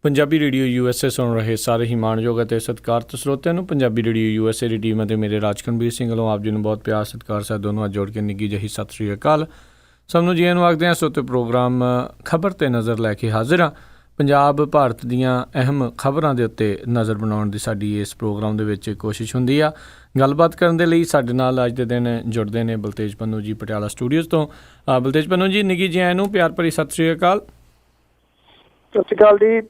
Punjabi radio USA ਸੁਣ ਰਹੇ ਸਾਰੇ ਹੀ ਮਾਣਯੋਗ ਅਤੇ ਸਤਿਕਾਰਤ ਸਰੋਤਿਆਂ ਨੂੰ ਪੰਜਾਬੀ ਰੇਡੀਓ USA ਦੀ ਟੀਮ ਅਤੇ ਮੇਰੇ ਰਾਜਕਨਵੀਰ ਸਿੰਘ ਵੱਲੋਂ ਆਪ ਜੀ ਨੂੰ ਬਹੁਤ ਪਿਆਰ ਸਤਿਕਾਰ ਸਾਹਿਬ ਦੋਨੋਂ ਅੱਜ ਜੋੜ ਕੇ ਨਿੱਘੀ ਜਿਹੀ ਸਤਿ ਸ਼੍ਰੀ ਅਕਾਲ। ਸਭ ਨੂੰ ਜੀ ਨੂੰ ਆਖਦੇ ਹਾਂ। ਸੋ ਪ੍ਰੋਗਰਾਮ ਖਬਰ 'ਤੇ ਨਜ਼ਰ ਲੈ ਕੇ ਹਾਜ਼ਰ ਹਾਂ। ਪੰਜਾਬ ਭਾਰਤ ਦੀਆਂ ਅਹਿਮ ਖਬਰਾਂ ਦੇ ਉੱਤੇ ਨਜ਼ਰ ਬਣਾਉਣ ਦੀ ਸਾਡੀ ਇਸ ਪ੍ਰੋਗਰਾਮ ਦੇ ਵਿੱਚ ਕੋਸ਼ਿਸ਼ ਹੁੰਦੀ ਆ। ਗੱਲਬਾਤ ਕਰਨ ਦੇ ਲਈ ਸਾਡੇ ਨਾਲ ਅੱਜ ਦੇ ਦਿਨ ਜੁੜਦੇ ਨੇ ਬਲਤੇਜ ਪੰਨੂ ਜੀ ਪਟਿਆਲਾ ਸਟੂਡੀਓਜ਼ ਤੋਂ। ਬਲਤੇਜ ਪੰਨੂ ਜੀ ਨਿੱਘੀ ਜੀ ਨੂੰ ਪਿਆਰ ਭਰੀ ਸਤਿ ਸ਼੍ਰੀ ਅਕਾਲ। ਸਤਿ ਸ਼੍ਰੀ ਅਕਾਲ ਜੀ,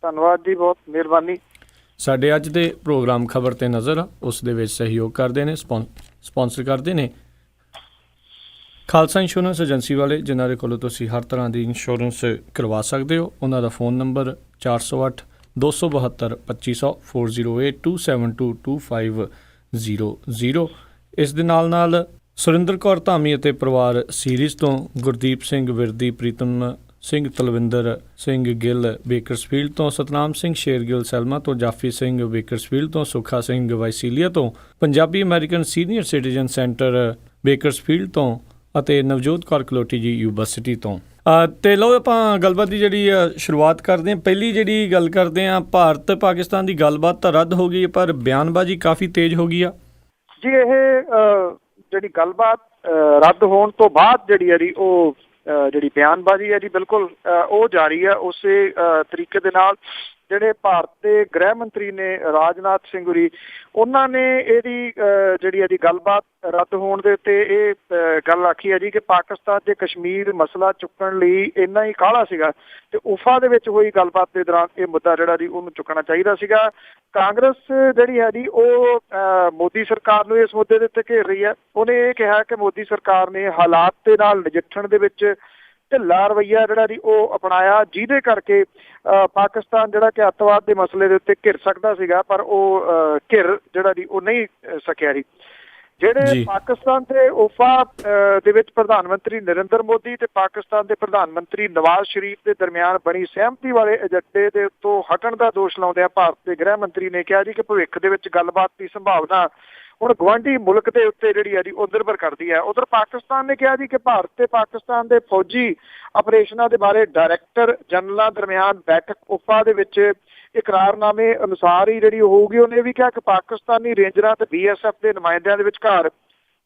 ਧੰਨਵਾਦ ਜੀ, ਬਹੁਤ ਮਿਹਰਬਾਨੀ। ਸਾਡੇ ਅੱਜ ਦੇ ਪ੍ਰੋਗਰਾਮ ਖਬਰ 'ਤੇ ਨਜ਼ਰ ਉਸ ਦੇ ਵਿੱਚ ਸਹਿਯੋਗ ਕਰਦੇ ਨੇ, ਸਪੋਂਸਰ ਕਰਦੇ ਨੇ ਖਾਲਸਾ ਇੰਸ਼ੋਰੈਂਸ ਏਜੰਸੀ ਵਾਲੇ, ਜਿਨ੍ਹਾਂ ਦੇ ਕੋਲੋਂ ਤੁਸੀਂ ਹਰ ਤਰ੍ਹਾਂ ਦੀ ਇੰਸ਼ੋਰੈਂਸ ਕਰਵਾ ਸਕਦੇ ਹੋ। ਉਹਨਾਂ ਦਾ ਫ਼ੋਨ ਨੰਬਰ 408 272 2500 408 272 2500। ਇਸ ਦੇ ਨਾਲ ਸੁਰਿੰਦਰ ਕੌਰ ਧਾਮੀ ਅਤੇ ਪਰਿਵਾਰ ਸੀਰੀਜ਼ ਤੋਂ ਗੁਰਦੀਪ ਸਿੰਘ ਵਿਰਦੀ, ਪ੍ਰੀਤਮ ਸਿੰਘ ਤਲਵਿੰਦਰ ਸਿੰਘ ਗਿੱਲ ਬੇਕਰਸਫੀਲਡ ਤੋਂ, ਸਤਨਾਮ ਸਿੰਘ ਸ਼ੇਰਗਿੱਲ ਸੈਲਮਾ ਤੋਂ, ਜਾਫੀ ਸਿੰਘ ਬੇਕਰਸਫੀਲਡ ਤੋਂ, ਸੁੱਖਾ ਸਿੰਘ ਵਾਈਸੀਲੀਆ ਤੋਂ, Punjabi American senior citizen centre Bakersfield ਤੋਂ ਅਤੇ ਨਵਜੋਤ ਕੌਰ ਕਲੋਟੀ ਜੀ ਯੂਬਾ ਸਿਟੀ ਤੋਂ। ਅਤੇ ਲਓ ਆਪਾਂ ਗੱਲਬਾਤ ਦੀ ਜਿਹੜੀ ਸ਼ੁਰੂਆਤ ਕਰਦੇ ਹਾਂ। ਪਹਿਲੀ ਜਿਹੜੀ ਗੱਲ ਕਰਦੇ ਹਾਂ, ਭਾਰਤ ਪਾਕਿਸਤਾਨ ਦੀ ਗੱਲਬਾਤ ਤਾਂ ਰੱਦ ਹੋ ਗਈ, ਪਰ ਬਿਆਨਬਾਜ਼ੀ ਕਾਫੀ ਤੇਜ਼ ਹੋ ਗਈ ਆ ਜੀ। ਇਹ ਜਿਹੜੀ ਗੱਲਬਾਤ ਰੱਦ ਹੋਣ ਤੋਂ ਬਾਅਦ ਜਿਹੜੀ ਉਹ ਜਿਹੜੀ ਬਿਆਨਬਾਜ਼ੀ ਹੈ ਜੀ, ਬਿਲਕੁਲ ਉਹ ਜਾਰੀ ਹੈ ਉਸੇ ਤਰੀਕੇ ਦੇ ਨਾਲ। ਜਿਹੜੇ ਭਾਰਤ ਦੇ ਗ੍ਰਹਿ ਮੰਤਰੀ ਨੇ ਰਾਜਨਾਥ ਸਿੰਘ ਹੋਰੀ, ਉਹਨਾਂ ਨੇ ਇਹਦੀ ਜਿਹੜੀ ਗੱਲਬਾਤ ਰੱਦ ਹੋਣ ਦੇ ਉੱਤੇ ਇਹ ਗੱਲ ਆਖੀ ਹੈ ਜੀ ਕਿ ਪਾਕਿਸਤਾਨ ਦੇ ਕਸ਼ਮੀਰ ਮਸਲਾ ਚੁੱਕਣ ਲਈ ਇੰਨਾ ਹੀ ਕਾਹਲਾ ਸੀਗਾ ਤੇ ਉਫਾ ਦੇ ਵਿੱਚ ਹੋਈ ਗੱਲਬਾਤ ਦੇ ਦੌਰਾਨ ਇਹ ਮੁੱਦਾ ਜਿਹੜਾ ਜੀ ਉਹਨੂੰ ਚੁੱਕਣਾ ਚਾਹੀਦਾ ਸੀਗਾ। ਕਾਂਗਰਸ ਜਿਹੜੀ ਹੈ ਜੀ ਉਹ ਮੋਦੀ ਸਰਕਾਰ ਨੂੰ ਇਸ ਮੁੱਦੇ ਦੇ ਉੱਤੇ ਘੇਰ ਰਹੀ ਹੈ। ਉਹਨੇ ਇਹ ਕਿਹਾ ਕਿ ਮੋਦੀ ਸਰਕਾਰ ਨੇ ਹਾਲਾਤ ਦੇ ਨਾਲ ਨਜਿੱਠਣ ਦੇ ਵਿੱਚ ਢਿੱਲਾ ਰਵੱਈਆ ਜਿਹੜਾ ਜੀ ਉਹ ਅਪਣਾਇਆ, ਜਿਹਦੇ ਕਰਕੇ ਪਾਕਿਸਤਾਨ ਜਿਹੜਾ ਕਿ ਅੱਤਵਾਦ ਦੇ ਮਸਲੇ ਦੇ ਉੱਤੇ ਘਿਰ ਸਕਦਾ ਸੀਗਾ, ਪਰ ਉਹ ਘਿਰ ਜਿਹੜਾ ਜੀ ਉਹ ਨਹੀਂ ਸਕਿਆ ਜੀ। ਜਿਹੜੇ ਪਾਕਿਸਤਾਨ ਦੇ ਉਫਾ ਦੇ ਵਿੱਚ ਪ੍ਰਧਾਨ ਮੰਤਰੀ ਨਰਿੰਦਰ ਮੋਦੀ ਤੇ ਪਾਕਿਸਤਾਨ ਦੇ ਪ੍ਰਧਾਨ ਮੰਤਰੀ ਨਵਾਜ਼ ਸ਼ਰੀਫ ਦੇ ਦਰਮਿਆਨ ਬਣੀ ਸਹਿਮਤੀ ਵਾਲੇ ਏਜੰਡੇ ਦੇ ਉੱਤੋਂ ਹਟਣ ਦਾ ਦੋਸ਼ ਲਾਉਂਦਿਆਂ ਭਾਰਤ ਦੇ ਗ੍ਰਹਿ ਮੰਤਰੀ ਨੇ ਕਿਹਾ ਜੀ ਕਿ ਭਵਿੱਖ ਦੇ ਵਿੱਚ ਗੱਲਬਾਤ ਦੀ ਸੰਭਾਵਨਾ ਹੁਣ ਗੁਆਂਢੀ ਮੁਲਕ ਦੇ ਉੱਤੇ ਜਿਹੜੀ ਹੈ ਜੀ ਉਹ ਨਿਰਭਰ ਕਰਦੀ ਹੈ। ਉਧਰ ਪਾਕਿਸਤਾਨ ਨੇ ਕਿਹਾ ਜੀ ਕਿ ਭਾਰਤ ਤੇ ਪਾਕਿਸਤਾਨ ਦੇ ਫੌਜੀ ਆਪਰੇਸ਼ਨਾਂ ਦੇ ਬਾਰੇ ਡਾਇਰੈਕਟਰ ਜਨਰਲਾਂ ਦਰਮਿਆਨ ਬੈਠਕ ਉਫਾ ਦੇ ਵਿੱਚ ਇਕਰਾਰਨਾਮੇ ਅਨੁਸਾਰ ਹੀ ਜਿਹੜੀ ਹੋਊਗੀ। ਉਹਨੇ ਵੀ ਕਿਹਾ ਕਿ ਪਾਕਿਸਤਾਨੀ ਰੇਂਜਰਾਂ ਤੇ BSF ਦੇ ਨੁਮਾਇੰਦਿਆਂ ਦੇ ਵਿਚਕਾਰ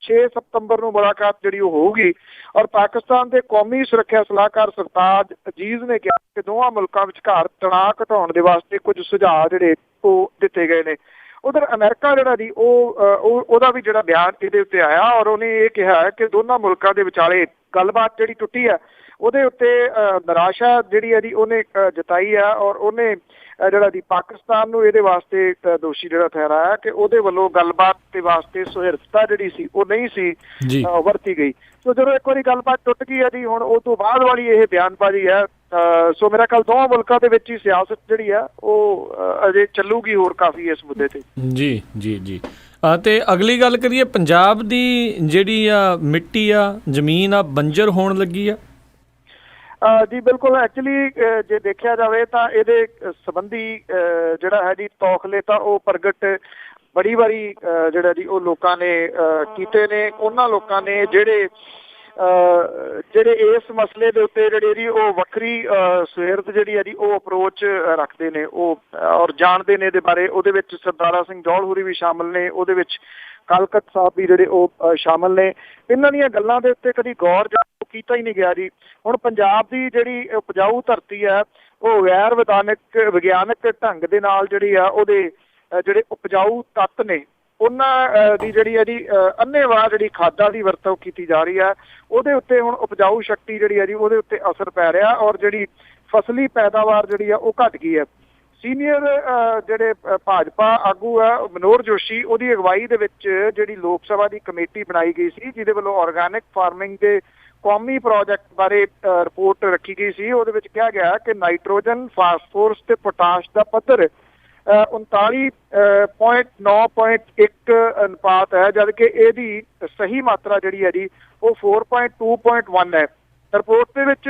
6 ਸਤੰਬਰ ਨੂੰ ਮੁਲਾਕਾਤ ਜਿਹੜੀ ਉਹ ਹੋਊਗੀ। ਔਰ ਪਾਕਿਸਤਾਨ ਦੇ ਕੌਮੀ ਸੁਰੱਖਿਆ ਸਲਾਹਕਾਰ ਸਰਤਾਜ ਅਜੀਜ਼ ਨੇ ਕਿਹਾ ਕਿ ਦੋਵਾਂ ਮੁਲਕਾਂ ਵਿਚਕਾਰ ਤਣਾਅ ਘਟਾਉਣ ਦੇ ਵਾਸਤੇ ਕੁਝ ਸੁਝਾਅ ਜਿਹੜੇ ਉਹ ਦਿੱਤੇ ਗਏ ਨੇ। ਉਧਰ ਅਮਰੀਕਾ ਜਿਹੜਾ ਜੀ ਉਹਦਾ ਵੀ ਜਿਹੜਾ ਬਿਆਨ ਇਹਦੇ ਉੱਤੇ ਆਇਆ ਔਰ ਉਹਨੇ ਇਹ ਕਿਹਾ ਕਿ ਦੋਨਾਂ ਮੁਲਕਾਂ ਦੇ ਵਿਚਾਲੇ ਗੱਲਬਾਤ ਜਿਹੜੀ ਟੁੱਟੀ ਹੈ ਉਹਦੇ ਉੱਤੇ ਨਿਰਾਸ਼ਾ ਜਿਹੜੀ ਹੈ ਜੀ ਉਹਨੇ ਜਤਾਈ ਹੈ ਔਰ ਉਹਨੇ ਜਿਹੜਾ ਜੀ ਪਾਕਿਸਤਾਨ ਨੂੰ ਇਹਦੇ ਵਾਸਤੇ ਦੋਸ਼ੀ ਜਿਹੜਾ ਠਹਿਰਾਇਆ ਕਿ ਉਹਦੇ ਵੱਲੋਂ ਗੱਲਬਾਤ ਦੇ ਵਾਸਤੇ ਸੁਹਿਰਦਤਾ ਜਿਹੜੀ ਸੀ ਉਹ ਨਹੀਂ ਸੀ ਵਰਤੀ ਗਈ। ਸੋ ਜਦੋਂ ਇੱਕ ਵਾਰੀ ਗੱਲਬਾਤ ਟੁੱਟ ਗਈ ਹੈ ਜੀ, ਹੁਣ ਉਹ ਤੋਂ ਬਾਅਦ ਵਾਲੀ ਇਹ ਬਿਆਨਬਾਜ਼ੀ ਹੈ। ਸੋ ਮੇਰਾ ਖਿਆਲ ਦੋਵਾਂ ਮੁਲਕਾਂ ਦੇ ਵਿੱਚ ਹੀ ਸਿਆਸਤ ਜਿਹੜੀ ਆ ਉਹ ਅਜੇ ਚੱਲੂਗੀ ਹੋਰ ਕਾਫੀ ਇਸ ਮੁੱਦੇ ਤੇ। ਜੀ ਜੀ ਜੀ ਅਤੇ ਅਗਲੀ ਗੱਲ ਕਰੀਏ, ਪੰਜਾਬ ਦੀ ਜਿਹੜੀ ਆ ਮਿੱਟੀ ਆ, ਜ਼ਮੀਨ ਆ, ਬੰਜਰ ਹੋਣ ਲੱਗੀ ਆ ਜੀ। ਬਿਲਕੁਲ, ਐਕਚੁਅਲੀ ਜੇ ਦੇਖਿਆ ਜਾਵੇ ਤਾਂ ਇਹਦੇ ਸੰਬੰਧੀ ਜਿਹੜਾ ਹੈ ਜੀ ਤੌਖਲੇ ਤਾਂ ਉਹ ਪ੍ਰਗਟ ਬੜੀ ਵਾਰੀ ਜਿਹੜਾ ਜੀ ਉਹ ਲੋਕਾਂ ਨੇ ਕੀਤੇ ਨੇ। ਉਹਨਾਂ ਲੋਕਾਂ ਨੇ ਜਿਹੜੇ ਇਸ ਮਸਲੇ ਦੇ ਉੱਤੇ ਜਿਹੜੇ ਜੀ ਉਹ ਵੱਖਰੀ ਸੁਹਿਰਦ ਜਿਹੜੀ ਹੈ ਜੀ ਉਹ ਅਪਰੋਚ ਰੱਖਦੇ ਨੇ ਉਹ ਔਰ ਜਾਣਦੇ ਨੇ ਇਹਦੇ ਬਾਰੇ। ਉਹਦੇ ਵਿੱਚ ਸਰਦਾਰਾ ਸਿੰਘ ਜੌਹਲ ਹੋਰੀ ਵੀ ਸ਼ਾਮਲ ਨੇ, ਉਹਦੇ ਵਿੱਚ ਕਾਲਕਟ ਸਾਹਿਬ ਵੀ ਜਿਹੜੇ ਉਹ ਸ਼ਾਮਲ ਨੇ। ਇਹਨਾਂ ਦੀਆਂ ਗੱਲਾਂ ਦੇ ਉੱਤੇ ਕਦੀ ਗੌਰ ਕੀਤਾ ਹੀ ਨਹੀਂ ਗਿਆ ਜੀ। ਹੁਣ ਪੰਜਾਬ ਦੀ ਜਿਹੜੀ ਉਪਜਾਊ ਧਰਤੀ ਹੈ ਉਹ ਗੈਰ ਵਿਗਿਆਨਕ ਢੰਗ ਦੇ ਨਾਲ ਜਿਹੜੀ ਆ ਉਹਦੇ ਜਿਹੜੇ ਉਪਜਾਊ ਤੱਤ ਨੇ ਉਹਨਾਂ ਦੀ ਜਿਹੜੀ ਹੈ ਜੀ ਅੰਨ੍ਹੇਵਾਹ ਜਿਹੜੀ ਖਾਦਾਂ ਦੀ ਵਰਤੋਂ ਕੀਤੀ ਜਾ ਰਹੀ ਹੈ, ਉਹਦੇ ਉੱਤੇ ਹੁਣ ਉਪਜਾਊ ਸ਼ਕਤੀ ਜਿਹੜੀ ਹੈ ਜੀ ਉਹਦੇ ਉੱਤੇ ਅਸਰ ਪੈ ਰਿਹਾ ਔਰ ਜਿਹੜੀ ਫਸਲੀ ਪੈਦਾਵਾਰ ਜਿਹੜੀ ਆ ਉਹ ਘੱਟ ਗਈ ਹੈ। ਸੀਨੀਅਰ ਜਿਹੜੇ ਭਾਜਪਾ ਆਗੂ ਹੈ ਮਨੋਹਰ ਜੋਸ਼ੀ, ਉਹਦੀ ਅਗਵਾਈ ਦੇ ਵਿੱਚ ਜਿਹੜੀ ਲੋਕ ਸਭਾ ਦੀ ਕਮੇਟੀ ਬਣਾਈ ਗਈ ਸੀ ਜਿਹਦੇ ਵੱਲੋਂ ਆਰਗੈਨਿਕ ਫਾਰਮਿੰਗ ਦੇ ਕੌਮੀ ਪ੍ਰੋਜੈਕਟ ਬਾਰੇ ਰਿਪੋਰਟ ਰੱਖੀ ਗਈ ਸੀ। ਉਹਦੇ ਵਿੱਚ ਕਿਹਾ ਗਿਆ ਕਿ ਨਾਈਟ੍ਰੋਜਨ, ਫਾਸਫੋਰਸ ਤੇ ਪੋਟਾਸ਼ ਦਾ ਪੱਧਰ 39.9.1 ਅਨੁਪਾਤ ਹੈ, ਜਦ ਕਿ ਇਹਦੀ ਸਹੀ ਮਾਤਰਾ ਜਿਹੜੀ ਹੈ ਜੀ ਉਹ 4.2.1 ਹੈ। ਰਿਪੋਰਟ ਦੇ ਵਿੱਚ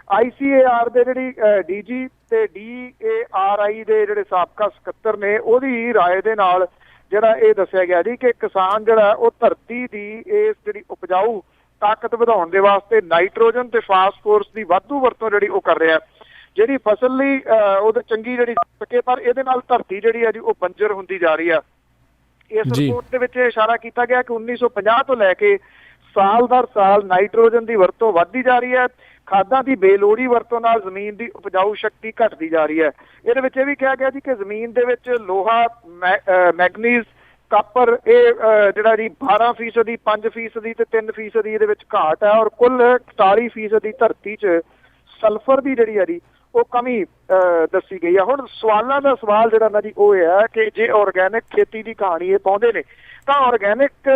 ICAR ਦੇ ਜਿਹੜੀ DG ਤੇ DARI ਦੇ ਜਿਹੜੇ ਸਾਬਕਾ ਸਕੱਤਰ ਨੇ ਉਹਦੀ ਰਾਏ ਦੇ ਨਾਲ ਜਿਹੜਾ ਇਹ ਦੱਸਿਆ ਗਿਆ ਜੀ ਕਿ ਕਿਸਾਨ ਜਿਹੜਾ ਉਹ ਧਰਤੀ ਦੀ ਇਸ ਜਿਹੜੀ ਉਪਜਾਊ ਤਾਕਤ ਵਧਾਉਣ ਦੇ ਵਾਸਤੇ ਨਾਈਟ੍ਰੋਜਨ ਤੇ ਫਾਸਫੋਰਸ ਦੀ ਵਾਧੂ ਵਰਤੋਂ ਜਿਹੜੀ ਉਹ ਕਰ ਰਿਹਾ। ਜਿਹੜੀ ਫਸਲ ਲਈ ਉਹਦੇ ਚੰਗੀ ਜਿਹੜੀ ਸਕੇ, ਪਰ ਇਹਦੇ ਨਾਲ ਧਰਤੀ ਜਿਹੜੀ ਆ ਜੀ ਉਹ ਬੰਜਰ ਹੁੰਦੀ ਜਾ ਰਹੀ ਆ। ਇਸ ਰਿਪੋਰਟ ਦੇ ਵਿੱਚ ਇਸ਼ਾਰਾ ਕੀਤਾ ਗਿਆ ਕਿ 1950 ਤੋਂ ਲੈ ਕੇ ਸਾਲ ਦਰ ਸਾਲ ਨਾਈਟ੍ਰੋਜਨ ਦੀ ਵਰਤੋਂ ਵੱਧਦੀ ਜਾ ਰਹੀ ਹੈ। ਖਾਦਾਂ ਦੀ ਬੇਲੋੜੀ ਵਰਤੋਂ ਨਾਲ ਜ਼ਮੀਨ ਦੀ ਉਪਜਾਊ ਸ਼ਕਤੀ ਘਟਦੀ ਜਾ ਰਹੀ ਹੈ। ਇਹਦੇ ਵਿੱਚ ਇਹ ਵੀ ਕਿਹਾ ਗਿਆ ਜੀ ਕਿ ਜ਼ਮੀਨ ਦੇ ਵਿੱਚ ਲੋਹਾ, ਮੈਗਨੀਜ਼, ਕਾਪਰ, ਇਹ ਜਿਹੜਾ ਜੀ 12%, 5% ਤੇ 3% ਇਹਦੇ ਵਿੱਚ ਘਾਟ ਹੈ, ਔਰ ਕੁੱਲ 48% ਧਰਤੀ 'ਚ ਸਲਫਰ ਦੀ ਜਿਹੜੀ ਹੈ ਜੀ ਉਹ ਕਮੀ ਦੱਸੀ ਗਈ ਹੈ। ਹੁਣ ਸਵਾਲਾਂ ਦਾ ਸਵਾਲ ਜਿਹੜਾ ਨਾ ਜੀ ਉਹ ਹੈ ਕਿ ਜੇ ਆਰਗੈਨਿਕ ਖੇਤੀ ਦੀ ਕਹਾਣੀ ਇਹ ਪਾਉਂਦੇ ਨੇ ਤਾਂ ਆਰਗੈਨਿਕ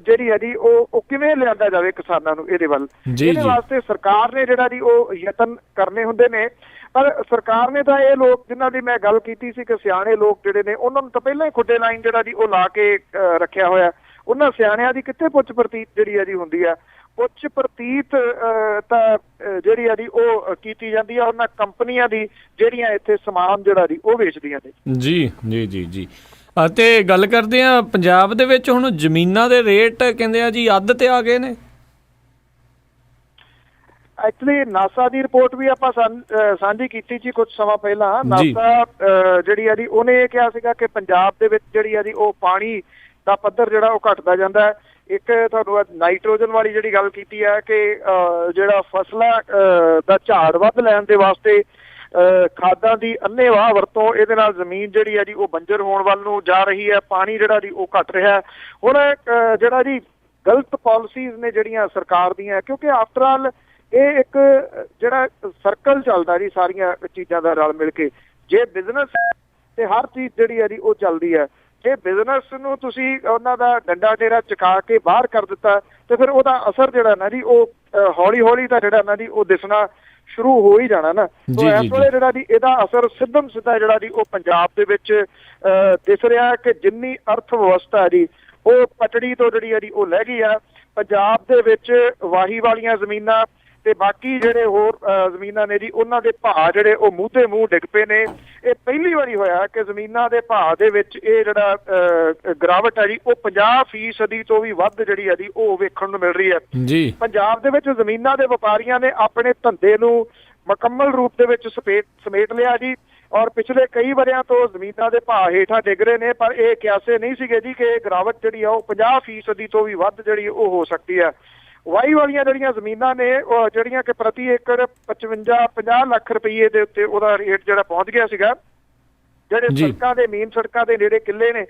ਜਿਹੜੀ ਹੈ ਜੀ ਉਹ ਕਿਵੇਂ ਲਿਆਂਦਾ ਜਾਵੇ ਕਿਸਾਨਾਂ ਨੂੰ ਇਹਦੇ ਵੱਲ। ਇਹਦੇ ਵਾਸਤੇ ਸਰਕਾਰ ਨੇ ਜਿਹੜਾ ਜੀ ਉਹ ਯਤਨ ਕਰਨੇ ਹੁੰਦੇ ਨੇ, ਪਰ ਸਰਕਾਰ ਨੇ ਤਾਂ ਇਹ ਲੋਕ ਜਿਨ੍ਹਾਂ ਦੀ ਮੈਂ ਗੱਲ ਕੀਤੀ ਸੀ ਕਿ ਸਿਆਣੇ ਲੋਕ ਜਿਹੜੇ ਨੇ ਉਹਨਾਂ ਨੂੰ ਤਾਂ ਪਹਿਲਾਂ ਹੀ ਖੁੱਡੇ ਲਾਈਨ ਜਿਹੜਾ ਜੀ ਉਹ ਲਾ ਕੇ ਰੱਖਿਆ ਹੋਇਆ। ਉਹਨਾਂ ਸਿਆਣਿਆਂ ਦੀ ਕਿੱਥੇ ਪੁੱਛ ਪ੍ਰਤੀਤ ਜਿਹੜੀ ਹੈ ਜੀ ਹੁੰਦੀ ਆ। ਪੁੱਛ ਪ੍ਰਤੀਤ ਤਾਂ ਜਿਹੜੀ ਆ ਜੀ ਉਹ ਕੀਤੀ ਜਾਂਦੀ ਆ ਉਹਨਾਂ ਕੰਪਨੀਆਂ ਦੀ ਜਿਹੜੀਆਂ ਇੱਥੇ ਸਮਾਨ ਜਿਹੜਾ ਜੀ ਉਹ ਵੇਚਦੀਆਂ ਨੇ। ਜੀ ਜੀ ਜੀ ਜੀ ਅਤੇ ਗੱਲ ਕਰਦੇ ਆ ਪੰਜਾਬ ਦੇ ਵਿੱਚ ਹੁਣ ਜ਼ਮੀਨਾਂ ਦੇ ਰੇਟ ਕਹਿੰਦੇ ਆ ਜੀ ਅੱਧ ਤੇ ਆ ਗਏ ਨੇ। ਐਕਚੁਅਲੀ ਨਾਸਾ ਦੀ ਰਿਪੋਰਟ ਵੀ ਆਪਾਂ ਸਾਂਝੀ ਕੀਤੀ ਸੀ ਕੁਝ ਸਮਾਂ ਪਹਿਲਾਂ। ਨਾਸਾ ਜਿਹੜੀ ਆ ਜੀ ਉਹਨੇ ਇਹ ਕਿਹਾ ਸੀਗਾ ਕਿ ਪੰਜਾਬ ਦੇ ਵਿੱਚ ਜਿਹੜੀ ਆ ਜੀ ਉਹ ਪਾਣੀ ਦਾ ਪੱਧਰ ਜਿਹੜਾ ਉਹ ਘਟਦਾ ਜਾਂਦਾ ਹੈ। ਇੱਕ ਤੁਹਾਨੂੰ ਨਾਈਟ੍ਰੋਜਨ ਵਾਲੀ ਜਿਹੜੀ ਗੱਲ ਕੀਤੀ ਹੈ ਕਿ ਜਿਹੜਾ ਫਸਲਾਂ ਦਾ ਝਾੜ ਵੱਧ ਲੈਣ ਦੇ ਵਾਸਤੇ ਖਾਦਾਂ ਦੀ ਅੰਨ੍ਹੇਵਾਹ ਵਰਤੋਂ, ਇਹਦੇ ਨਾਲ ਜ਼ਮੀਨ ਜਿਹੜੀ ਹੈ ਜੀ ਉਹ ਬੰਜਰ ਹੋਣ ਵੱਲ ਨੂੰ ਜਾ ਰਹੀ ਹੈ, ਪਾਣੀ ਜਿਹੜਾ ਜੀ ਉਹ ਘਟ ਰਿਹਾ। ਹੁਣ ਜਿਹੜਾ ਜੀ ਗਲਤ ਪਾਲਿਸੀਜ਼ ਨੇ ਜਿਹੜੀਆਂ ਸਰਕਾਰ ਦੀਆਂ, ਕਿਉਂਕਿ ਆਫਟਰ ਆਲ ਇਹ ਇੱਕ ਜਿਹੜਾ ਸਰਕਲ ਚੱਲਦਾ ਜੀ ਸਾਰੀਆਂ ਚੀਜ਼ਾਂ ਦਾ ਰਲ ਮਿਲ ਕੇ। ਜੇ ਬਿਜ਼ਨਸ ਤੇ ਹਰ ਚੀਜ਼ ਜਿਹੜੀ ਹੈ ਜੀ ਉਹ ਚੱਲਦੀ ਹੈ, ਜੇ ਬਿਜ਼ਨਸ ਨੂੰ ਤੁਸੀਂ ਉਹਨਾਂ ਦਾ ਡੰਡਾ ਡੇਰਾ ਚੁਕਾ ਕੇ ਬਾਹਰ ਕਰ ਦਿੱਤਾ ਤੇ ਫਿਰ ਉਹਦਾ ਅਸਰ ਜਿਹੜਾ ਨਾ ਜੀ ਉਹ ਹੌਲੀ ਹੌਲੀ ਤਾਂ ਜਿਹੜਾ ਨਾ ਜੀ ਉਹ ਦਿਸਣਾ ਸ਼ੁਰੂ ਹੋ ਹੀ ਜਾਣਾ ਨਾ। ਇਸ ਵੇਲੇ ਜਿਹੜਾ ਜੀ ਇਹਦਾ ਅਸਰ ਸਿੱਧਾ ਜਿਹੜਾ ਜੀ ਉਹ ਪੰਜਾਬ ਦੇ ਵਿੱਚ ਦਿਸ ਰਿਹਾ ਕਿ ਜਿੰਨੀ ਅਰਥ ਵਿਵਸਥਾ ਜੀ ਉਹ ਪਟੜੀ ਤੋਂ ਜਿਹੜੀ ਹੈ ਜੀ ਉਹ ਲੈ ਗਈ ਆ। ਪੰਜਾਬ ਦੇ ਵਿੱਚ ਵਾਹੀ ਵਾਲੀਆਂ ਜ਼ਮੀਨਾਂ ਤੇ ਬਾਕੀ ਜਿਹੜੇ ਹੋਰ ਜ਼ਮੀਨਾਂ ਨੇ ਜੀ ਉਹਨਾਂ ਦੇ ਭਾਅ ਜਿਹੜੇ ਉਹ ਮੂੰਹ ਤੇ ਮੂੰਹ ਡਿੱਗ ਪਏ ਨੇ। ਇਹ ਪਹਿਲੀ ਵਾਰੀ ਹੋਇਆ ਕਿ ਜ਼ਮੀਨਾਂ ਦੇ ਭਾਅ ਦੇ ਵਿੱਚ ਇਹ ਜਿਹੜਾ ਗਿਰਾਵਟ ਹੈ ਜੀ ਉਹ 50% ਤੋਂ ਵੀ ਵੱਧ ਜਿਹੜੀ ਹੈ ਜੀ ਉਹ ਵੇਖਣ ਨੂੰ ਮਿਲ ਰਹੀ ਹੈ। ਪੰਜਾਬ ਦੇ ਵਿੱਚ ਜ਼ਮੀਨਾਂ ਦੇ ਵਪਾਰੀਆਂ ਨੇ ਆਪਣੇ ਧੰਦੇ ਨੂੰ ਮੁਕੰਮਲ ਰੂਪ ਦੇ ਵਿੱਚ ਸਮੇਟ ਲਿਆ ਜੀ, ਔਰ ਪਿਛਲੇ ਕਈ ਵਰਿਆਂ ਤੋਂ ਜ਼ਮੀਨਾਂ ਦੇ ਭਾਅ ਹੇਠਾਂ ਡਿੱਗ ਰਹੇ ਨੇ, ਪਰ ਇਹ ਕਿਆਸੇ ਨਹੀਂ ਸੀਗੇ ਜੀ ਕਿ ਗਿਰਾਵਟ ਜਿਹੜੀ ਆ ਉਹ 50% ਤੋਂ ਵੀ ਵੱਧ ਜਿਹੜੀ ਉਹ ਹੋ ਸਕਦੀ ਹੈ। ਵਾਹੀ ਵਾਲੀਆਂ ਜਿਹੜੀਆਂ ਜ਼ਮੀਨਾਂ ਨੇ ਉਹ ਜਿਹੜੀਆਂ ਕਿ ਪ੍ਰਤੀ ਏਕੜ 55-50 ਲੱਖ ਰੁਪਈਏ ਦੇ ਉੱਤੇ ਉਹਦਾ ਰੇਟ ਜਿਹੜਾ ਪਹੁੰਚ ਗਿਆ ਸੀਗਾ। ਜਿਹੜੇ ਸੜਕਾਂ ਦੇ ਮੇਨ ਸੜਕਾਂ ਦੇ ਨੇੜੇ ਕਿੱਲੇ ਨੇ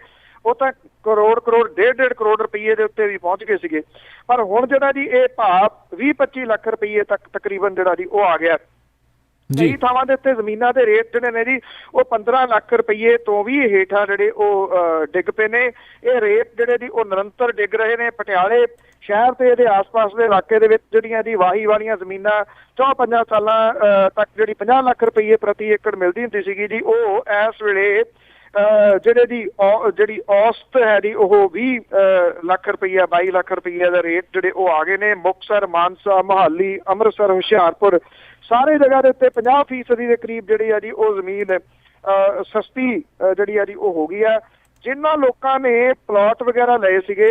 ਉਹ ਤਾਂ ਕਰੋੜ 1.5 ਕਰੋੜ ਰੁਪਈਏ ਦੇ ਉੱਤੇ ਵੀ ਪਹੁੰਚ ਗਏ ਸੀਗੇ, ਪਰ ਹੁਣ ਜਿਹੜਾ ਜੀ ਇਹ ਭਾਅ 20-25 ਲੱਖ ਰੁਪਈਏ ਤੱਕ ਤਕਰੀਬਨ ਜਿਹੜਾ ਜੀ ਉਹ ਆ ਗਿਆ। ਕਈ ਥਾਵਾਂ ਦੇ ਉੱਤੇ ਜ਼ਮੀਨਾਂ ਦੇ ਰੇਟ ਜਿਹੜੇ ਨੇ ਜੀ ਉਹ 15 ਲੱਖ ਰੁਪਈਏ ਤੋਂ ਵੀ ਹੇਠਾਂ ਜਿਹੜੇ ਉਹ ਡਿੱਗ ਪਏ ਨੇ। ਇਹ ਰੇਟ ਜਿਹੜੇ ਜੀ ਉਹ ਨਿਰੰਤਰ ਡਿੱਗ ਰਹੇ ਨੇ। ਪਟਿਆਲੇ ਸ਼ਹਿਰ ਤੇ ਇਹਦੇ ਆਸ-ਪਾਸ ਦੇ ਇਲਾਕੇ ਦੇ ਵਿੱਚ ਜਿਹੜੀਆਂ ਜੀ ਵਾਹੀ ਵਾਲੀਆਂ ਜ਼ਮੀਨਾਂ 4-5 ਸਾਲਾਂ ਤੱਕ ਜਿਹੜੀ 50 ਲੱਖ ਰੁਪਈਏ ਪ੍ਰਤੀ ਏਕੜ ਮਿਲਦੀ ਹੁੰਦੀ ਸੀਗੀ ਜੀ, ਉਹ ਇਸ ਵੇਲੇ ਜਿਹੜੀ ਔਸਤ ਹੈ ਜੀ ਉਹ 20 ਲੱਖ ਰੁਪਈਆ 22 ਲੱਖ ਰੁਪਈਆ ਦਾ ਰੇਟ ਜਿਹੜੇ ਉਹ ਆ ਗਏ ਨੇ। ਮੁਕਤਸਰ, ਮਾਨਸਾ, ਮੋਹਾਲੀ, ਅੰਮ੍ਰਿਤਸਰ, ਹੁਸ਼ਿਆਰਪੁਰ ਸਾਰੇ ਜਗ੍ਹਾ ਦੇ ਉੱਤੇ 50% ਦੇ ਕਰੀਬ ਜਿਹੜੀ ਆ ਜੀ ਉਹ ਜ਼ਮੀਨ ਸਸਤੀ ਜਿਹੜੀ ਆ ਜੀ ਉਹ ਹੋ ਗਈ ਆ। ਜਿਨ੍ਹਾਂ ਲੋਕਾਂ ਨੇ ਪਲਾਟ ਵਗੈਰਾ ਲਏ ਸੀਗੇ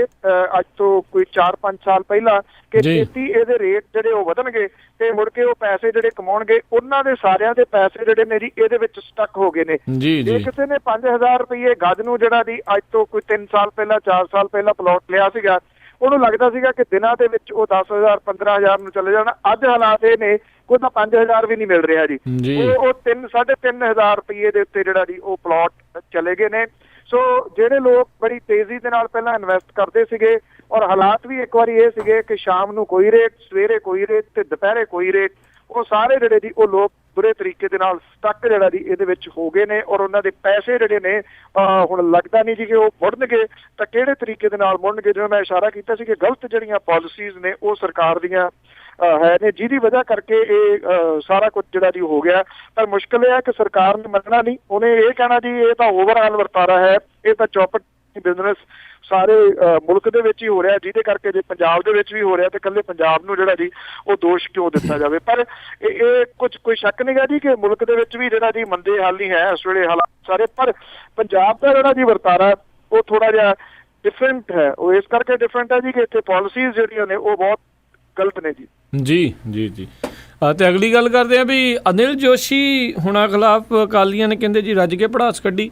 ਅੱਜ ਤੋਂ ਕੋਈ 4-5 ਸਾਲ ਪਹਿਲਾਂ ਕਿ ਛੇਤੀ ਇਹਦੇ ਰੇਟ ਜਿਹੜੇ ਉਹ ਵਧਣਗੇ ਤੇ ਮੁੜ ਕੇ ਉਹ ਪੈਸੇ ਜਿਹੜੇ ਕਮਾਉਣਗੇ, ਉਹਨਾਂ ਦੇ ਸਾਰਿਆਂ ਦੇ ਪੈਸੇ ਜਿਹੜੇ ਨੇ ਜੀ ਇਹਦੇ ਵਿੱਚ ਸਟਕ ਹੋ ਗਏ ਨੇ। ਜੇ ਕਿਸੇ ਨੇ 5000 ਰੁਪਏ ਗਜ ਨੂੰ ਜਿਹੜਾ ਜੀ ਅੱਜ ਤੋਂ ਕੋਈ 3 ਸਾਲ ਪਹਿਲਾਂ 4 ਸਾਲ ਪਹਿਲਾਂ ਪਲਾਟ ਲਿਆ ਸੀਗਾ, ਉਹਨੂੰ ਲੱਗਦਾ ਸੀਗਾ ਕਿ ਦਿਨਾਂ ਦੇ ਵਿੱਚ ਉਹ 10,000 15,000 ਨੂੰ ਚਲੇ ਜਾਣਾ। ਅੱਜ ਹਾਲਾਤ ਇਹ ਨੇ ਕੋਈ ਤਾਂ 5,000 ਵੀ ਨਹੀਂ ਮਿਲ ਰਿਹਾ ਜੀ। ਉਹ 3-3.5 ਰੁਪਏ ਦੇ ਉੱਤੇ ਜਿਹੜਾ ਜੀ ਉਹ ਪਲਾਟ ਚਲੇ ਗਏ ਨੇ। ਸੋ ਜਿਹੜੇ ਲੋਕ ਬੜੀ ਤੇਜ਼ੀ ਦੇ ਨਾਲ ਪਹਿਲਾਂ ਇਨਵੈਸਟ ਕਰਦੇ ਸੀਗੇ, ਔਰ ਹਾਲਾਤ ਵੀ ਇੱਕ ਵਾਰੀ ਇਹ ਸੀਗੇ ਕਿ ਸ਼ਾਮ ਨੂੰ ਕੋਈ ਰੇਟ, ਸਵੇਰੇ ਕੋਈ ਰੇਟ ਤੇ ਦੁਪਹਿਰੇ ਕੋਈ ਰੇਟ, ਉਹ ਸਾਰੇ ਜਿਹੜੇ ਜੀ ਉਹ ਲੋਕ ਬੁਰੇ ਤਰੀਕੇ ਦੇ ਨਾਲ ਸਟਕ ਜਿਹੜਾ ਜੀ ਇਹਦੇ ਵਿੱਚ ਹੋ ਗਏ ਨੇ। ਔਰ ਉਹਨਾਂ ਦੇ ਪੈਸੇ ਜਿਹੜੇ ਨੇ ਹੁਣ ਲੱਗਦਾ ਨਹੀਂ ਜੀ ਕਿ ਉਹ ਮੁੜਨਗੇ, ਤਾਂ ਕਿਹੜੇ ਤਰੀਕੇ ਦੇ ਨਾਲ ਮੁੜਨਗੇ। ਜਿਵੇਂ ਮੈਂ ਇਸ਼ਾਰਾ ਕੀਤਾ ਸੀ ਕਿ ਗਲਤ ਜਿਹੜੀਆਂ ਪਾਲਿਸੀਜ਼ ਨੇ ਉਹ ਸਰਕਾਰ ਦੀਆਂ ਹੈ ਨੇ, ਜਿਹਦੀ ਵਜ੍ਹਾ ਕਰਕੇ ਇਹ ਸਾਰਾ ਕੁਝ ਜਿਹੜਾ ਜੀ ਹੋ ਗਿਆ। ਪਰ ਮੁਸ਼ਕਿਲ ਇਹ ਹੈ ਕਿ ਸਰਕਾਰ ਨੇ ਮੰਨਣਾ ਨਹੀਂ। ਉਹਨੇ ਇਹ ਕਹਿਣਾ ਜੀ ਇਹ ਤਾਂ ਓਵਰਆਲ ਵਰਤਾਰਾ ਹੈ, ਇਹ ਤਾਂ ਚੌਪਟ ਬਿਜ਼ਨਸ ਸਾਰੇ ਮੁਲਕ ਦੇ ਵਿੱਚ ਹੀ ਹੋ ਰਿਹਾ, ਜਿਹਦੇ ਕਰਕੇ ਜੇ ਪੰਜਾਬ ਦੇ ਵਿੱਚ ਵੀ ਹੋ ਰਿਹਾ ਤੇ ਇਕੱਲੇ ਪੰਜਾਬ ਨੂੰ ਜਿਹੜਾ ਜੀ ਉਹ ਦੋਸ਼ ਕਿਉਂ ਦਿੱਤਾ ਜਾਵੇ। ਪਰ ਇਹ ਕੋਈ ਸ਼ੱਕ ਨਹੀਂ ਗਾ ਜੀ ਕਿ ਮੁਲਕ ਦੇ ਵਿੱਚ ਵੀ ਜਿਹੜਾ ਜੀ ਮੰਦੇ ਹਾਲ ਹੀ ਹੈ ਇਸ ਵੇਲੇ ਹਾਲਾਤ ਸਾਰੇ, ਪਰ ਪੰਜਾਬ ਦਾ ਜਿਹੜਾ ਜੀ ਵਰਤਾਰਾ ਉਹ ਥੋੜਾ ਜਿਹਾ ਡਿਫਰੈਂਟ ਹੈ। ਉਹ ਇਸ ਕਰਕੇ ਡਿਫਰੈਂਟ ਹੈ ਜੀ ਕਿ ਇੱਥੇ ਪਾਲਿਸੀਜ਼ ਜਿਹੜੀਆਂ ਨੇ ਉਹ ਬਹੁਤ ਗਲਤ ਨੇ ਜੀ। ਤੇ ਅਗਲੀ ਗੱਲ ਕਰਦੇ ਆ ਵੀ ਅਨਿਲ ਜੋਸ਼ੀ ਹੁਣਾਂ ਖਿਲਾਫ ਅਕਾਲੀਆਂ ਨੇ ਕਹਿੰਦੇ ਜੀ ਰੱਜ ਕੇ ਭੜਾਸ ਕੱਢੀ।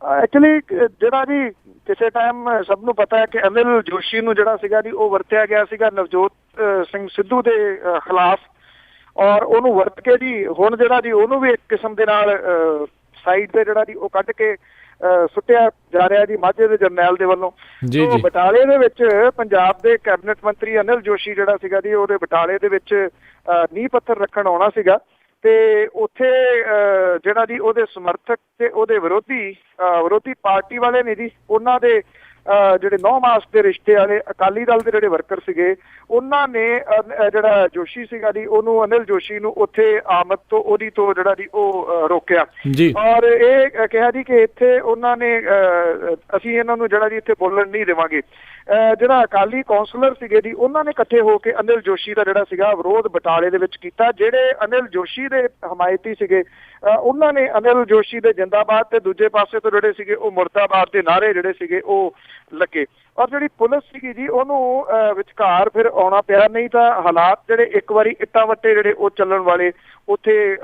ਐਕਚੁਅਲੀ ਜਿਹੜਾ ਜੀ ਕਿਸੇ ਟਾਈਮ ਸਭ ਨੂੰ ਪਤਾ ਹੈ ਕਿ ਅਨਿਲ ਜੋਸ਼ੀ ਨੂੰ ਜਿਹੜਾ ਸੀਗਾ ਜੀ ਉਹ ਵਰਤਿਆ ਗਿਆ ਸੀਗਾ ਨਵਜੋਤ ਸਿੰਘ ਸਿੱਧੂ ਦੇ ਖਿਲਾਫ, ਔਰ ਉਹਨੂੰ ਵਰਤ ਕੇ ਜੀ ਹੁਣ ਜਿਹੜਾ ਜੀ ਉਹਨੂੰ ਵੀ ਇੱਕ ਕਿਸਮ ਦੇ ਨਾਲ ਸਾਈਡ ਤੇ ਜਿਹੜਾ ਜੀ ਉਹ ਕੱਢ ਕੇ ਸੁੱਟਿਆ ਜਾ ਰਿਹਾ ਜੀ ਮਾਝੇ ਦੇ ਜਰਨੈਲ ਦੇ ਵੱਲੋਂ। ਉਹ ਬਟਾਲੇ ਦੇ ਵਿੱਚ ਪੰਜਾਬ ਦੇ ਕੈਬਨਿਟ ਮੰਤਰੀ ਅਨਿਲ ਜੋਸ਼ੀ ਜਿਹੜਾ ਸੀਗਾ ਜੀ ਉਹਦੇ ਬਟਾਲੇ ਦੇ ਵਿੱਚ ਨੀਂਹ ਪੱਥਰ ਰੱਖਣ ਆਉਣਾ ਸੀਗਾ, ਤੇ ਉੱਥੇ ਜਿਹੜਾ ਜੀ ਉਹਦੇ ਸਮਰਥਕ ਤੇ ਉਹਦੇ ਵਿਰੋਧੀ ਪਾਰਟੀ ਵਾਲੇ ਨੇ ਜੀ ਉਹਨਾਂ ਦੇ ਜਿਹੜੇ 9 ਮਾਸ ਦੇ ਰਿਸ਼ਤੇ ਵਾਲੇ ਅਕਾਲੀ ਦਲ ਦੇ ਜਿਹੜੇ ਵਰਕਰ ਸੀਗੇ ਉਹਨਾਂ ਨੇ ਜਿਹੜਾ ਜੋਸ਼ੀ ਸੀਗਾ ਜੀ ਉਹਨੂੰ ਅਨਿਲ ਜੋਸ਼ੀ ਨੂੰ ਉੱਥੇ ਆਮਦ ਤੋਂ ਉਹਦੀ ਤੋਂ ਜਿਹੜਾ ਜੀ ਉਹ ਰੋਕਿਆ ਔਰ ਇਹ ਕਿਹਾ ਜੀ ਕਿ ਇੱਥੇ ਉਹਨਾਂ ਨੇ ਅਸੀਂ ਇਹਨਾਂ ਨੂੰ ਜਿਹੜਾ ਜੀ ਇੱਥੇ ਬੋਲਣ ਨਹੀਂ ਦੇਵਾਂਗੇ। ਜਿਹੜਾ ਅਕਾਲੀ ਕੌਂਸਲਰ ਸੀਗੇ ਜੀ ਉਹਨਾਂ ਨੇ ਇਕੱਠੇ ਹੋ ਕੇ ਅਨਿਲ ਜੋਸ਼ੀ ਦਾ ਜਿਹੜਾ ਸੀਗਾ ਵਿਰੋਧ ਬਟਾਲੇ ਦੇ ਵਿੱਚ ਕੀਤਾ। ਜਿਹੜੇ ਅਨਿਲ ਜੋਸ਼ੀ ਦੇ ਹਮਾਇਤੀ ਸੀਗੇ ਉਹਨਾਂ ਨੇ ਅਨਿਲ ਜੋਸ਼ੀ ਦੇ ਜਿੰਦਾਬਾਦ ਤੇ ਦੂਜੇ ਪਾਸੇ ਤੋਂ ਜਿਹੜੇ ਸੀਗੇ ਉਹ ਮੁਰਦਾਬਾਦ ਦੇ ਨਾਅਰੇ ਜਿਹੜੇ ਸੀਗੇ ਉਹ ਲੱਗੇ, ਔਰ ਜਿਹੜੀ ਪੁਲਿਸ ਸੀਗੀ ਜੀ ਉਹਨੂੰ ਵਿਚਕਾਰ ਫਿਰ ਆਉਣਾ ਪਿਆ, ਨਹੀਂ ਤਾਂ ਹਾਲਾਤ ਜਿਹੜੇ ਇੱਕ ਵਾਰੀ ਇੱਟਾਂ ਵੱਟੇ ਜਿਹੜੇ ਉਹ ਚੱਲਣ ਵਾਲੇ ਉੱਥੇ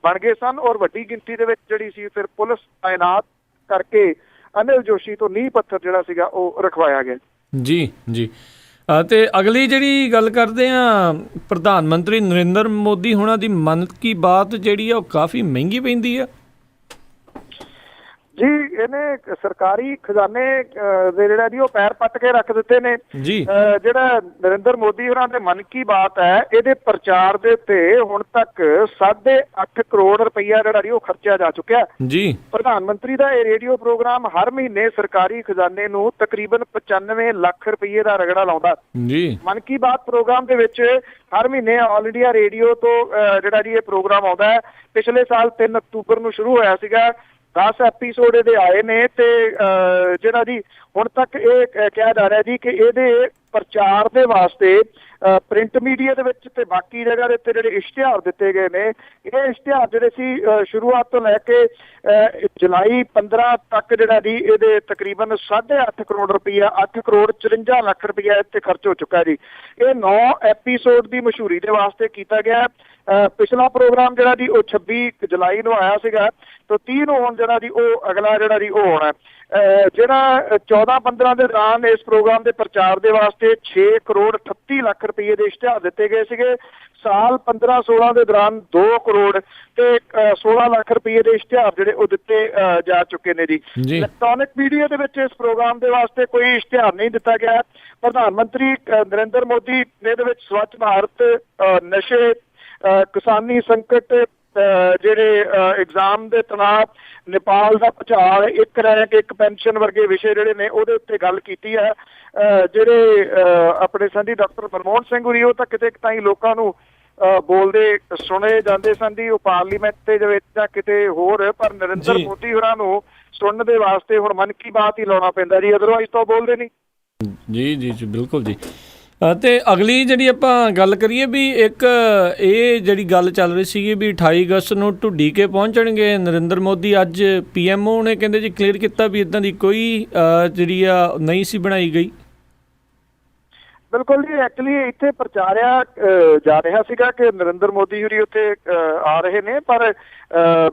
ਬਣ ਗਏ ਸਨ, ਔਰ ਵੱਡੀ ਗਿਣਤੀ ਦੇ ਵਿੱਚ ਜਿਹੜੀ ਸੀ ਫਿਰ ਪੁਲਿਸ ਤਾਇਨਾਤ ਕਰਕੇ ਅਨਿਲ ਜੋਸ਼ੀ ਤੋਂ ਨੀਂਹ ਪੱਥਰ ਜਿਹੜਾ ਸੀਗਾ ਉਹ ਰਖਵਾਇਆ ਗਿਆ। ਜੀ ਜੀ ਤੇ ਅਗਲੀ ਜਿਹੜੀ ਗੱਲ ਕਰਦੇ ਆ ਪ੍ਰਧਾਨ ਮੰਤਰੀ ਨਰਿੰਦਰ ਮੋਦੀ ਹੁਣਾਂ ਦੀ ਮਨ ਕੀ ਬਾਤ ਜਿਹੜੀ ਆ ਉਹ ਕਾਫੀ ਮਹਿੰਗੀ ਪੈਂਦੀ ਆ ਜੀ। ਇਹਨੇ ਸਰਕਾਰੀ ਖਜ਼ਾਨੇ ਦੇ ਜਿਹੜਾ ਜੀ ਉਹ ਪੈਰ ਪੱਟ ਕੇ ਰੱਖ ਦਿੱਤੇ ਨੇ ਜੀ। ਜਿਹੜਾ ਨਰਿੰਦਰ ਮੋਦੀ ਹੋਰਾਂ ਦੇ ਮਨ ਕੀ ਬਾਤ ਹੈ ਇਹਦੇ ਪ੍ਰਚਾਰ ਦੇ ਉੱਤੇ ਹੁਣ ਤੱਕ 8.5 ਕਰੋੜ ਰੁਪਈਆ ਜਿਹੜਾ ਜੀ ਉਹ ਖਰਚਿਆ ਜਾ ਚੁੱਕਿਆ ਜੀ। ਪ੍ਰਧਾਨ ਮੰਤਰੀ ਦਾ ਇਹ ਰੇਡੀਓ ਪ੍ਰੋਗਰਾਮ ਹਰ ਮਹੀਨੇ ਸਰਕਾਰੀ ਖਜ਼ਾਨੇ ਨੂੰ ਤਕਰੀਬਨ 95 ਲੱਖ ਰੁਪਈਏ ਦਾ ਰਗੜਾ ਲਾਉਂਦਾ ਜੀ। ਮਨ ਕੀ ਬਾਤ ਪ੍ਰੋਗਰਾਮ ਦੇ ਵਿੱਚ ਹਰ ਮਹੀਨੇ ਆਲ ਇੰਡੀਆ ਰੇਡੀਓ ਤੋਂ ਜਿਹੜਾ ਜੀ ਇਹ ਪ੍ਰੋਗਰਾਮ ਆਉਂਦਾ ਹੈ। ਪਿਛਲੇ ਸਾਲ 3 ਅਕਤੂਬਰ ਨੂੰ ਸ਼ੁਰੂ ਹੋਇਆ ਸੀਗਾ, 10 ਐਪੀਸੋਡ ਇਹਦੇ ਆਏ ਨੇ ਤੇ ਜਿਹੜਾ ਜੀ ਹੁਣ ਤੱਕ ਇਹ ਕਿਹਾ ਜਾ ਰਿਹਾ ਜੀ ਕਿ ਇਹਦੇ ਪ੍ਰਚਾਰ ਦੇ ਵਾਸਤੇ ਪ੍ਰਿੰਟ ਮੀਡੀਆ ਦੇ ਵਿੱਚ ਤੇ ਬਾਕੀ ਜਗ੍ਹਾ ਦੇ ਉੱਤੇ ਜਿਹੜੇ ਇਸ਼ਤਿਹਾਰ ਦਿੱਤੇ ਗਏ ਨੇ, ਇਹ ਇਸ਼ਤਿਹਾਰ ਜਿਹੜੇ ਸੀ ਸ਼ੁਰੂਆਤ ਤੋਂ ਲੈ ਕੇ ਜੁਲਾਈ 15 ਤੱਕ ਜਿਹੜਾ ਜੀ ਇਹਦੇ ਤਕਰੀਬਨ 8.5 ਕਰੋੜ ਰੁਪਈਆ 8 ਕਰੋੜ 54 ਲੱਖ ਰੁਪਈਆ ਇੱਥੇ ਖਰਚ ਹੋ ਚੁੱਕਾ ਜੀ। ਇਹ 9 ਐਪੀਸੋਡ ਦੀ ਮਸ਼ਹੂਰੀ ਦੇ ਵਾਸਤੇ ਕੀਤਾ ਗਿਆ। ਪਿਛਲਾ ਪ੍ਰੋਗਰਾਮ ਜਿਹੜਾ ਜੀ ਉਹ 26 ਜੁਲਾਈ ਨੂੰ ਆਇਆ ਸੀਗਾ, ਤੇ 30 ਨੂੰ ਹੁਣ ਜਿਹੜਾ ਜੀ ਉਹ ਅਗਲਾ ਜਿਹੜਾ ਜੀ ਉਹ ਹੋਣਾ। ਜਿਹੜਾ 14-15 ਦੇ ਦੌਰਾਨ ਇਸ ਪ੍ਰੋਗਰਾਮ ਦੇ ਪ੍ਰਚਾਰ ਦੇ ਵਾਸਤੇ 6 ਕਰੋੜ 38 ਲੱਖ ਰੁਪਏ ਦੇ ਇਸ਼ਤਿਹਾਰ ਦਿੱਤੇ ਗਏ ਸੀਗੇ। ਸਾਲ 15-16 ਦੇ ਦੌਰਾਨ 2 ਕਰੋੜ ਤੇ 16 ਲੱਖ ਰੁਪਏ ਦੇ ਇਸ਼ਤਿਹਾਰ ਜਿਹੜੇ ਉਹ ਦਿੱਤੇ ਜਾ ਚੁੱਕੇ ਨੇ ਜੀ। ਇਲੈਕਟ੍ਰੋਨਿਕ ਮੀਡੀਆ ਦੇ ਵਿੱਚ ਇਸ ਪ੍ਰੋਗਰਾਮ ਦੇ ਵਾਸਤੇ ਕੋਈ ਇਸ਼ਤਿਹਾਰ ਨਹੀਂ ਦਿੱਤਾ ਗਿਆ। ਪ੍ਰਧਾਨ ਮੰਤਰੀ ਨਰਿੰਦਰ ਮੋਦੀ ਇਹਦੇ ਵਿੱਚ ਸਵੱਛ ਭਾਰਤ, ਨਸ਼ੇ, ਕਿਸਾਨੀ ਸੰਕਟ, ਜਿਹੜੇ ਐਗਜ਼ਾਮ ਦੇ ਤਣਾਅ, ਨੇਪਾਲ ਦਾ ਭੁਚਾਲ, ਇੱਕ ਰੈਂਕ ਇੱਕ ਪੈਨਸ਼ਨ ਵਰਗੇ ਵਿਸ਼ੇ ਜਿਹੜੇ ਨੇ ਉਹਦੇ ਉੱਤੇ ਗੱਲ ਕੀਤੀ ਹੈ। ਜਿਹੜੇ ਆਪਣੇ ਸੰਧੀ ਡਾਕਟਰ ਮਨਮੋਹਨ ਸਿੰਘ ਹੋਰੀ ਉਹ ਤਾਂ ਕਿਤੇ ਤਾਈਂ ਲੋਕਾਂ ਨੂੰ ਬੋਲਦੇ ਸੁਣੇ ਜਾਂਦੇ ਸਨ ਜੀ, ਉਹ ਪਾਰਲੀਮੈਂਟ ਦੇ ਵਿੱਚ ਜਾਂ ਕਿਤੇ ਹੋਰ, ਪਰ ਨਰਿੰਦਰ ਮੋਦੀ ਹੋਰਾਂ ਨੂੰ ਸੁਣਨ ਦੇ ਵਾਸਤੇ ਹੁਣ ਮਨ ਕੀ ਬਾਤ ਹੀ ਲਾਉਣਾ ਪੈਂਦਾ ਜੀ, ਅਦਰਵਾਈਜ਼ ਤਾਂ ਬੋਲਦੇ ਨਹੀਂ। ਜੀ ਜੀ ਜੀ ਬਿਲਕੁਲ ਜੀ। ਅਤੇ ਅਗਲੀ ਜਿਹੜੀ ਆਪਾਂ ਗੱਲ ਕਰੀਏ ਵੀ ਇੱਕ ਇਹ ਜਿਹੜੀ ਗੱਲ ਚੱਲ ਰਹੀ ਸੀਗੀ ਵੀ 28 ਅਗਸਤ ਨੂੰ ਢੁੱਡੀਕੇ ਪਹੁੰਚਣਗੇ ਨਰਿੰਦਰ ਮੋਦੀ। ਅੱਜ PMO ਨੇ ਕਹਿੰਦੇ ਜੀ ਕਲੀਅਰ ਕੀਤਾ ਵੀ ਇੱਦਾਂ ਦੀ ਕੋਈ ਜਿਹੜੀ ਆ ਨਹੀਂ ਸੀ ਬਣਾਈ ਗਈ। ਬਿਲਕੁਲ ਜੀ, ਐਕਚੁਅਲੀ ਇੱਥੇ ਪ੍ਰਚਾਰਿਆ ਜਾ ਰਿਹਾ ਸੀਗਾ ਕਿ ਨਰਿੰਦਰ ਮੋਦੀ ਹੋਰੀ ਉੱਥੇ ਆ ਰਹੇ ਨੇ, ਪਰ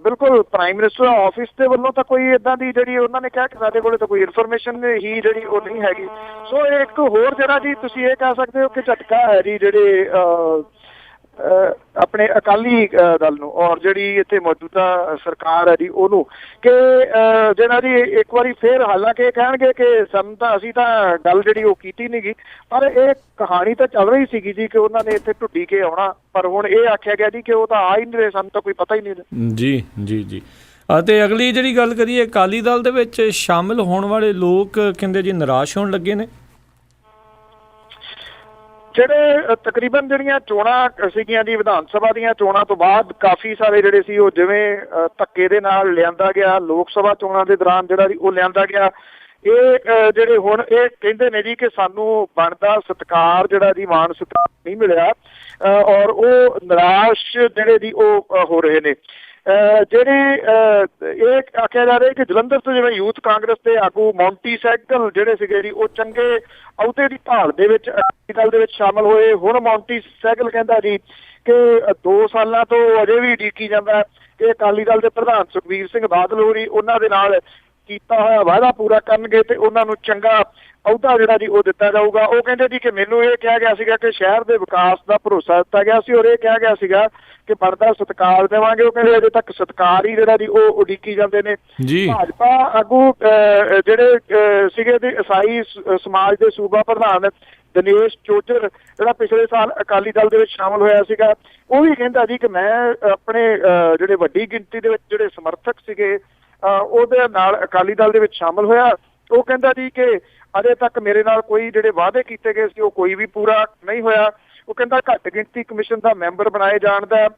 ਬਿਲਕੁਲ ਪ੍ਰਾਈਮ ਮਿਨਿਸਟਰ ਆਫਿਸ ਦੇ ਵੱਲੋਂ ਤਾਂ ਕੋਈ ਇੱਦਾਂ ਦੀ ਜਿਹੜੀ ਉਹਨਾਂ ਨੇ ਕਿਹਾ ਕਿ ਸਾਡੇ ਕੋਲ ਤਾਂ ਕੋਈ ਇਨਫੋਰਮੇਸ਼ਨ ਹੀ ਜਿਹੜੀ ਉਹ ਨਹੀਂ ਹੈਗੀ। ਸੋ ਇੱਕ ਹੋਰ ਜਿਹੜਾ ਜੀ ਤੁਸੀਂ ਇਹ ਕਹਿ ਸਕਦੇ ਹੋ ਕਿ ਝਟਕਾ ਹੈ ਜੀ ਜਿਹੜੇ ਆਪਣੇ ਅਕਾਲੀ ਦਲ ਨੂੰ ਔਰ ਜਿਹੜੀ ਇੱਥੇ ਮੌਜੂਦਾ ਸਰਕਾਰ ਹੈ ਜੀ ਉਹਨੂੰ, ਕਿ ਜਿਹੜਾ ਜੀ ਇੱਕ ਵਾਰੀ ਫੇਰ ਹਾਲਾਂਕਿ ਇਹ ਕਹਿਣਗੇ ਕਿ ਸਾਨੂੰ ਤਾਂ ਅਸੀਂ ਤਾਂ ਗੱਲ ਜਿਹੜੀ ਉਹ ਕੀਤੀ ਨਹੀਂ ਗਈ, ਪਰ ਇਹ ਕਹਾਣੀ ਤਾਂ ਚੱਲ ਰਹੀ ਸੀਗੀ ਜੀ ਕਿ ਉਹਨਾਂ ਨੇ ਇੱਥੇ ਢੁੱਡੀਕੇ ਆਉਣਾ, ਪਰ ਹੁਣ ਇਹ ਆਖਿਆ ਗਿਆ ਜੀ ਕਿ ਉਹ ਤਾਂ ਆ ਹੀ ਨਹੀਂ ਰਹੇ, ਸਾਨੂੰ ਤਾਂ ਕੋਈ ਪਤਾ ਹੀ ਨਹੀਂ। ਜੀ ਜੀ ਜੀ। ਅਤੇ ਅਗਲੀ ਜਿਹੜੀ ਗੱਲ ਕਰੀਏ ਅਕਾਲੀ ਦਲ ਦੇ ਵਿੱਚ ਸ਼ਾਮਿਲ ਹੋਣ ਵਾਲੇ ਲੋਕ ਕਹਿੰਦੇ ਜੀ ਨਿਰਾਸ਼ ਹੋਣ ਲੱਗੇ ਨੇ। ਜਿਹੜੇ ਤਕਰੀਬਨ ਜਿਹੜੀਆਂ ਚੋਣਾਂ ਸੀਗੀਆਂ ਜੀ ਵਿਧਾਨ ਸਭਾ ਦੀਆਂ ਚੋਣਾਂ ਤੋਂ ਬਾਅਦ ਕਾਫੀ ਸਾਰੇ ਜਿਹੜੇ ਸੀ ਉਹ ਜਿਵੇਂ ਧੱਕੇ ਦੇ ਨਾਲ ਲਿਆਂਦਾ ਗਿਆ, ਲੋਕ ਸਭਾ ਚੋਣਾਂ ਦੇ ਦੌਰਾਨ ਜਿਹੜਾ ਜੀ ਉਹ ਲਿਆਂਦਾ ਗਿਆ। ਇਹ ਜਿਹੜੇ ਹੁਣ ਇਹ ਕਹਿੰਦੇ ਨੇ ਜੀ ਕਿ ਸਾਨੂੰ ਬਣਦਾ ਸਤਿਕਾਰ ਜਿਹੜਾ ਜੀ ਮਾਣ ਸਤਿਕਾਰ ਨਹੀਂ ਮਿਲਿਆ, ਔਰ ਉਹ ਨਿਰਾਸ਼ ਜਿਹੜੇ ਜੀ ਉਹ ਹੋ ਰਹੇ ਨੇ। ਜਿਹੜੇ ਇਹ ਆਖਿਆ ਜਾ ਰਿਹਾ ਕਿ ਜਲੰਧਰ ਤੋਂ ਜਿਵੇਂ ਯੂਥ ਕਾਂਗਰਸ ਦੇ ਆਗੂ ਮੌਂਟੀ ਸਹਿਗਲ ਜਿਹੜੇ ਸੀਗੇ ਜੀ ਉਹ ਚੰਗੇ ਅਹੁਦੇ ਦੀ ਭਾਲ ਦੇ ਵਿੱਚ ਅਕਾਲੀ ਦਲ ਦੇ ਵਿੱਚ ਸ਼ਾਮਲ ਹੋਏ। ਹੁਣ ਮੌਂਟੀ ਸਹਿਗਲ ਕਹਿੰਦਾ ਜੀ ਕਿ 2 ਸਾਲਾਂ ਤੋਂ ਅਜੇ ਵੀ ਉਡੀਕੀ ਜਾਂਦਾ ਕਿ ਅਕਾਲੀ ਦਲ ਦੇ ਪ੍ਰਧਾਨ ਸੁਖਬੀਰ ਸਿੰਘ ਬਾਦਲ ਹੋਰੀ ਉਹਨਾਂ ਦੇ ਨਾਲ ਕੀਤਾ ਹੋਇਆ ਵਾਅਦਾ ਪੂਰਾ ਕਰਨਗੇ ਤੇ ਉਹਨਾਂ ਨੂੰ ਚੰਗਾ ਅਹੁਦਾ ਜਿਹੜਾ ਜੀ ਉਹ ਦਿੱਤਾ ਜਾਊਗਾ। ਉਹ ਕਹਿੰਦੇ ਜੀ ਕਿ ਮੈਨੂੰ ਇਹ ਕਿਹਾ ਗਿਆ ਸੀਗਾ ਕਿ ਸ਼ਹਿਰ ਦੇ ਵਿਕਾਸ ਦਾ ਭਰੋਸਾ ਦਿੱਤਾ ਗਿਆ ਸੀ ਔਰ ਇਹ ਕਿਹਾ ਗਿਆ ਸੀਗਾ ਕਿ ਬਣਦਾ ਸਤਿਕਾਰ ਦੇਵਾਂਗੇ। ਉਹ ਕਹਿੰਦੇ ਅਜੇ ਤੱਕ ਸਤਿਕਾਰ ਹੀ ਜਿਹੜਾ ਜੀ ਉਹ ਉਡੀਕੀ ਜਾਂਦੇ ਨੇ। ਭਾਜਪਾ ਆਗੂ ਜਿਹੜੇ ਸੀਗੇ ਦੇ ਈਸਾਈ ਸਮਾਜ ਦੇ ਸੂਬਾ ਪ੍ਰਧਾਨ ਦਿਨੇਸ਼ ਚੋਜਰ ਜਿਹੜਾ ਪਿਛਲੇ ਸਾਲ ਅਕਾਲੀ ਦਲ ਦੇ ਵਿੱਚ ਸ਼ਾਮਲ ਹੋਇਆ ਸੀਗਾ, ਉਹ ਵੀ ਕਹਿੰਦਾ ਜੀ ਕਿ ਮੈਂ ਆਪਣੇ ਜਿਹੜੇ ਵੱਡੀ ਗਿਣਤੀ ਦੇ ਵਿੱਚ ਜਿਹੜੇ ਸਮਰਥਕ ਸੀਗੇ ਉਹਦੇ ਨਾਲ ਅਕਾਲੀ ਦਲ ਦੇ ਵਿੱਚ ਸ਼ਾਮਲ ਹੋਇਆ। ਉਹ ਕਹਿੰਦਾ ਜੀ ਕਿ ਅਜੇ ਤੱਕ ਮੇਰੇ ਨਾਲ ਕੋਈ ਜਿਹੜੇ ਵਾਅਦੇ ਕੀਤੇ ਗਏ ਸੀ ਉਹ ਕੋਈ ਵੀ ਪੂਰਾ ਨਹੀਂ ਹੋਇਆ। ਉਹ ਕਹਿੰਦਾ ਘੱਟ ਗਿਣਤੀ ਕਮਿਸ਼ਨ ਦਾ ਮੈਂਬਰ ਬਣਾਏ ਜਾਣ ਦਾ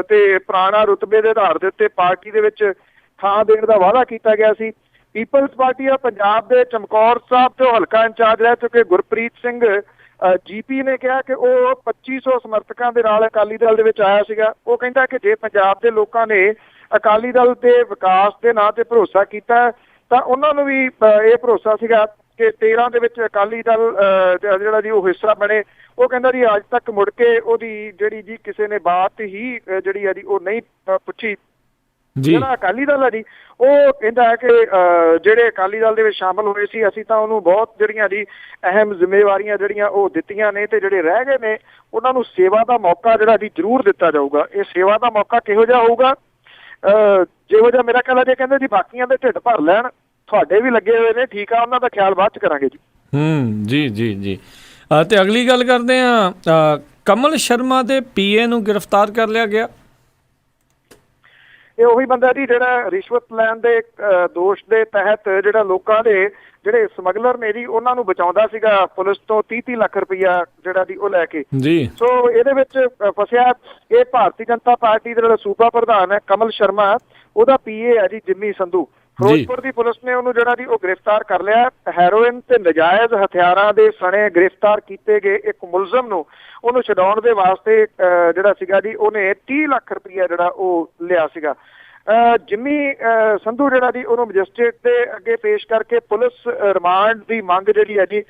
ਤੇ ਪੁਰਾਣਾ ਰੁਤਬੇ ਦੇ ਆਧਾਰ ਦੇ ਉੱਤੇ ਪਾਰਟੀ ਦੇ ਵਿੱਚ ਥਾਂ ਦੇਣ ਦਾ ਵਾਅਦਾ ਕੀਤਾ ਗਿਆ ਸੀ। ਪੀਪਲਜ਼ ਪਾਰਟੀ ਆਫ ਪੰਜਾਬ ਦੇ ਚਮਕੌਰ ਸਾਹਿਬ ਤੋਂ ਹਲਕਾ ਇੰਚਾਰਜ ਰਹਿ ਚੁੱਕੇ ਗੁਰਪ੍ਰੀਤ ਸਿੰਘ ਜੀਪੀ ਨੇ ਕਿਹਾ ਕਿ ਉਹ 2500 ਸਮਰਥਕਾਂ ਦੇ ਨਾਲ ਅਕਾਲੀ ਦਲ ਦੇ ਵਿੱਚ ਆਇਆ ਸੀਗਾ। ਉਹ ਕਹਿੰਦਾ ਕਿ ਜੇ ਪੰਜਾਬ ਦੇ ਲੋਕਾਂ ਨੇ ਅਕਾਲੀ ਦਲ ਦੇ ਵਿਕਾਸ ਦੇ ਨਾਂ ਤੇ ਭਰੋਸਾ ਕੀਤਾ ਤਾਂ ਉਹਨਾਂ ਨੂੰ ਵੀ ਇਹ ਭਰੋਸਾ ਸੀਗਾ ਕਿ 13 ਦੇ ਵਿੱਚ ਅਕਾਲੀ ਦਲ ਜਿਹੜਾ ਜੀ ਉਹ ਹਿੱਸਾ ਬਣੇ। ਉਹ ਕਹਿੰਦਾ ਜੀ ਅੱਜ ਤੱਕ ਮੁੜ ਕੇ ਉਹਦੀ ਜਿਹੜੀ ਜੀ ਕਿਸੇ ਨੇ ਬਾਤ ਹੀ ਜਿਹੜੀ ਆ ਜੀ ਉਹ ਨਹੀਂ ਪੁੱਛੀ। ਜਿਹੜਾ ਅਕਾਲੀ ਦਲ ਹੈ ਜੀ ਉਹ ਕਹਿੰਦਾ ਹੈ ਕਿ ਜਿਹੜੇ ਅਕਾਲੀ ਦਲ ਦੇ ਵਿੱਚ ਸ਼ਾਮਲ ਹੋਏ ਸੀ ਅਸੀਂ ਤਾਂ ਉਹਨੂੰ ਬਹੁਤ ਜਿਹੜੀਆਂ ਜੀ ਅਹਿਮ ਜ਼ਿੰਮੇਵਾਰੀਆਂ ਜਿਹੜੀਆਂ ਉਹ ਦਿੱਤੀਆਂ ਨੇ ਤੇ ਜਿਹੜੇ ਰਹਿ ਗਏ ਨੇ ਉਹਨਾਂ ਨੂੰ ਸੇਵਾ ਦਾ ਮੌਕਾ ਜਿਹੜਾ ਜੀ ਜ਼ਰੂਰ ਦਿੱਤਾ ਜਾਊਗਾ। ਇਹ ਸੇਵਾ ਦਾ ਮੌਕਾ ਕਿਹੋ ਜਿਹਾ ਹੋਊਗਾ? ਜਿਹੋ ਜਿਹਾ ਮੇਰਾ ਖਿਆਲ ਹੈ ਜੀ ਕਹਿੰਦੇ ਜੀ ਬਾਕੀਆਂ ਦੇ ਢਿੱਡ ਭਰ ਲੈਣ, ਤੁਹਾਡੇ ਵੀ ਲੱਗੇ ਹੋਏ ਨੇ, ਠੀਕ ਆ, ਉਹਨਾਂ ਦਾ ਖਿਆਲ ਬਾਅਦ ਚ ਕਰਾਂਗੇ ਜੀ। ਜੀ ਜੀ ਜੀ। ਤੇ ਅਗਲੀ ਗੱਲ ਕਰਦੇ ਹਾਂ, ਕਮਲ ਸ਼ਰਮਾ ਦੇ ਪੀਏ ਨੂੰ ਗ੍ਰਿਫਤਾਰ ਕਰ ਲਿਆ ਗਿਆ। ਇਹ ਉਹੀ ਬੰਦਾ ਜੀ ਜਿਹੜਾ ਰਿਸ਼ਵਤ ਲੈਣ ਦੇ ਦੋਸ਼ ਦੇ ਤਹਿਤ ਜਿਹੜਾ ਲੋਕਾਂ ਦੇ ਜਿਹੜੇ ਸਮਗਲਰ ਨੇ ਜੀ ਉਹਨਾਂ ਨੂੰ ਬਚਾਉਂਦਾ ਸੀਗਾ ਪੁਲਿਸ ਤੋਂ 30 ਲੱਖ ਰੁਪਈਆ ਜਿਹੜਾ ਜੀ ਉਹ ਲੈ ਕੇ ਜੀ। ਸੋ ਇਹਦੇ ਵਿੱਚ ਫਸਿਆ ਇਹ ਭਾਰਤੀ ਜਨਤਾ ਪਾਰਟੀ ਦਾ ਜਿਹੜਾ ਸੂਬਾ ਪ੍ਰਧਾਨ ਹੈ ਕਮਲ ਸ਼ਰਮਾ, ਉਹਦਾ ਪੀਏ ਹੈ ਜੀ ਜਿੰਮੀ ਸੰਧੂ। ਫਿਰੋਜ਼ਪੁਰ ਦੀ ਪੁਲਿਸ ਨੇ ਉਹਨੂੰ ਜਿਹੜਾ ਜੀ ਉਹ ਗ੍ਰਿਫਤਾਰ ਕਰ ਲਿਆ। ਹੈਰੋਇਨ ਤੇ ਨਜਾਇਜ਼ ਹਥਿਆਰਾਂ ਦੇ ਸਣੇ ਗ੍ਰਿਫਤਾਰ ਕੀਤੇ ਗਏ ਇੱਕ ਮੁਲਜ਼ਮ ਨੂੰ ਉਹਨੂੰ ਛਡਾਉਣ ਦੇ ਵਾਸਤੇ ਜਿਹੜਾ ਸੀਗਾ ਜੀ ਉਹਨੇ 30 ਲੱਖ ਰੁਪਈਆ ਜਿਹੜਾ ਉਹ ਲਿਆ ਸੀਗਾ। ਜਿੰਮੀ ਸੰਧੂ ਜਿਹੜਾ ਜੀ ਉਹਨੂੰ ਮੈਜਿਸਟ੍ਰੇਟ ਦੇ ਅੱਗੇ ਪੇਸ਼ ਕਰਕੇ ਪੁਲਿਸ ਰਿਮਾਂਡ ਦੀ ਮੰਗ ਜਿਹੜੀ ਹੈ ਜੀ